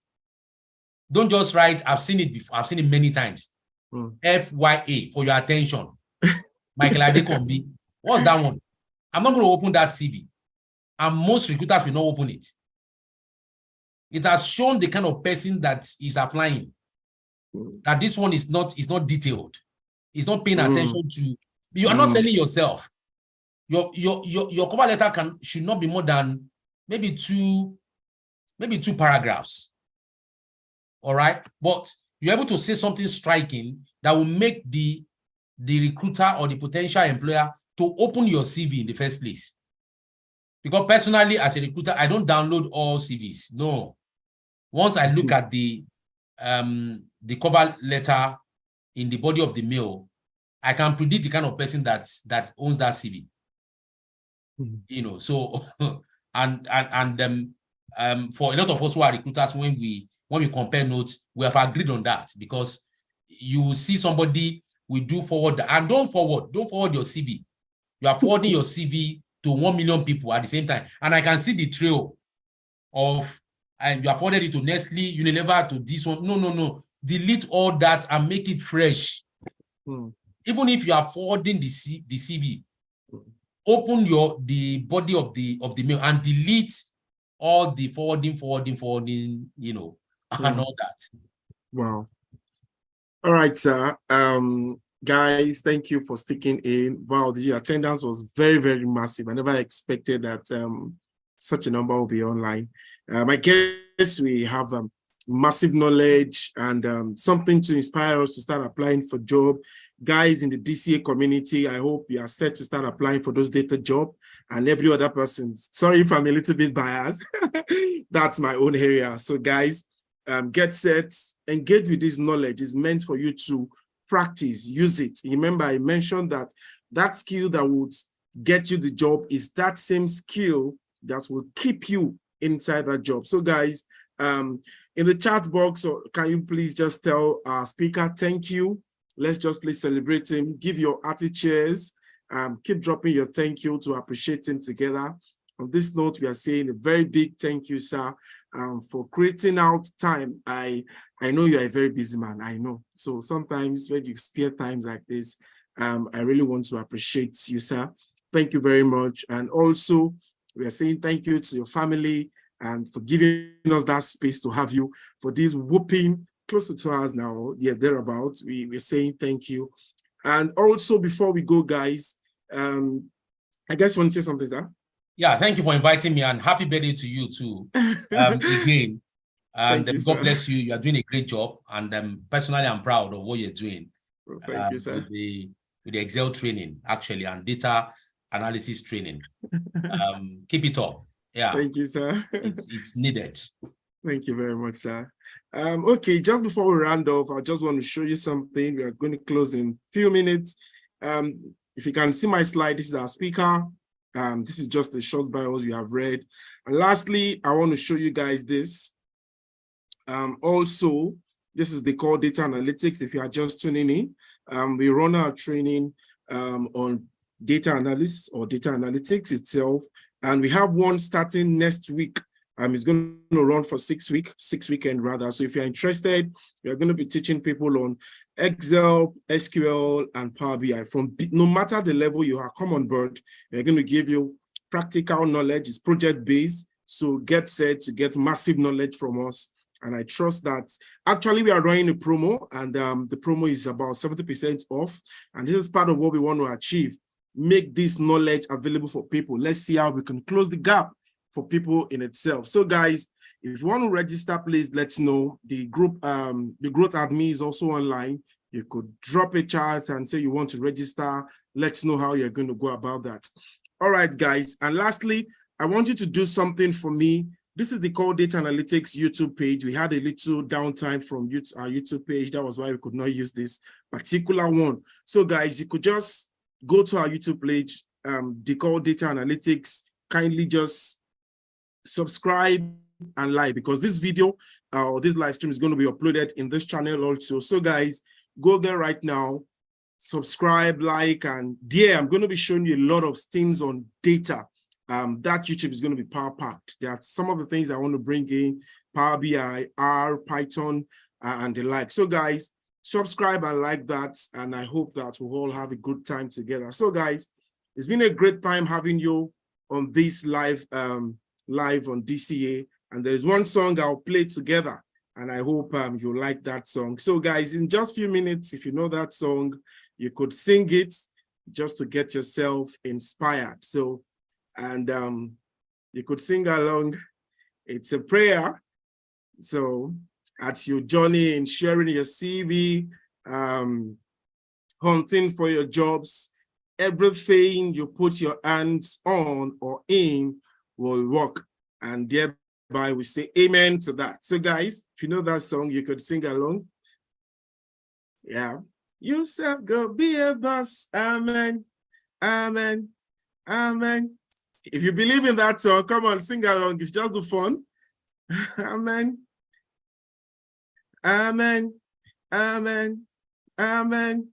Don't just write, I've seen it before, I've seen it many times. FYA, for your attention. Michael Adekombi. What's that one? I'm not going to open that CV. And most recruiters will not open it. It has shown the kind of person that is applying. That this one is not detailed. It's not paying attention to. You are not selling yourself. Your cover letter should not be more than maybe two paragraphs. All right, but you're able to say something striking that will make the recruiter or the potential employer to open your CV in the first place. Because personally, as a recruiter, I don't download all CVs. No. Once I look at the cover letter in the body of the mail, I can predict the kind of person that owns that CV. You know, so and for a lot of us who are recruiters, when we compare notes, we have agreed on that, because you will see somebody will do forward, and don't forward your CV. You are forwarding your CV to 1 million people at the same time, and I can see the trail of, and you have forwarded it to Nestle, Unilever, to this one. No. Delete all that and make it fresh. Even if you are forwarding the CV, open the body of the mail and delete all the forwarding, you know, and all that. Wow. All right, sir. Guys, thank you for sticking in. Wow, the attendance was very, very massive. I never expected that such a number will be online. I guess we have massive knowledge and something to inspire us to start applying for job. Guys in the DCA community, I hope you are set to start applying for those data job, and every other person. Sorry if I'm a little bit biased. That's my own area. So guys, get set, engage with this knowledge. It's meant for you to practice, use it. Remember, I mentioned that skill that would get you the job is that same skill that will keep you inside that job. So guys, in the chat box, can you please just tell our speaker thank you? Let's just please celebrate him. Give your hearty cheers. Keep dropping your thank you to appreciate him together. On this note, we are saying a very big thank you, sir, for creating out time. I know you are a very busy man, I know. So sometimes when you spare times like this, I really want to appreciate you, sir. Thank you very much. And also, we are saying thank you to your family and for giving us that space to have you for this whooping close to 2 hours now. Yeah, thereabouts. We're saying thank you. And also, before we go, guys, I guess you want to say something, sir? Yeah, thank you for inviting me, and happy birthday to you too. Again, and God bless you. You are doing a great job, and personally, I'm proud of what you're doing. Well, thank you, sir. With the Excel training, actually, and data analysis training. Keep it up. Yeah. Thank you, sir. It's needed. Thank you very much, sir. Okay, just before we round off, I just want to show you something. We are going to close in a few minutes. If you can see my slide, this is our speaker. This is just a short bios you have read. And lastly, I want to show you guys this. Also, this is the core data analytics. If you are just tuning in, we run our training on data analysis or data analytics itself. And we have one starting next week. It's going to run for 6 weekends rather. So if you're interested, we're going to be teaching people on Excel, SQL, and Power BI. From no matter the level you are, come on board. We're going to give you practical knowledge. It's project-based. So get set to get massive knowledge from us. And I trust that actually we are running a promo, and the promo is about 70% off. And this is part of what we want to achieve. Make this knowledge available for people. Let's see how we can close the gap for people in itself. So guys, if you want to register, please let us know. The group, the growth admin is also online. You could drop a chat and say you want to register. Let's know how you're going to go about that. All right, guys. And lastly, I want you to do something for me. This is the Core Data Analytics YouTube page. We had a little downtime from our YouTube page. That was why we could not use this particular one. So guys, you could just go to our YouTube page, the Core Data Analytics. Kindly just subscribe and like, because this video or this live stream is going to be uploaded in this channel also. So guys, go there right now, subscribe, like, and there I'm going to be showing you a lot of things on data. That YouTube is going to be power packed. There are some of the things I want to bring in: Power BI, R, Python, and the like. So guys, subscribe and like that, and I hope that we'll all have a good time together. So guys, it's been a great time having you on this live on DCA, and there's one song I'll play together, and I hope you like that song. So guys, in just a few minutes, if you know that song, you could sing it just to get yourself inspired. So, and you could sing along. It's a prayer. So at your journey in sharing your CV, hunting for your jobs, everything you put your hands on or in will work, and thereby we say amen to that. So guys, if you know that song, you could sing along. Yeah. You said go be a boss. Amen. Amen. Amen. If you believe in that song, come on, sing along. It's just the fun. Amen. Amen. Amen. Amen.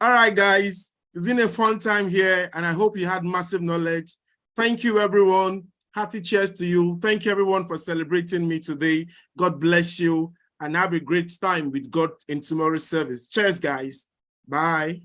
All right, guys. It's been a fun time here, and I hope you had massive knowledge. Thank you, everyone. Happy cheers to you. Thank you, everyone, for celebrating me today. God bless you, and have a great time with God in tomorrow's service. Cheers, guys. Bye.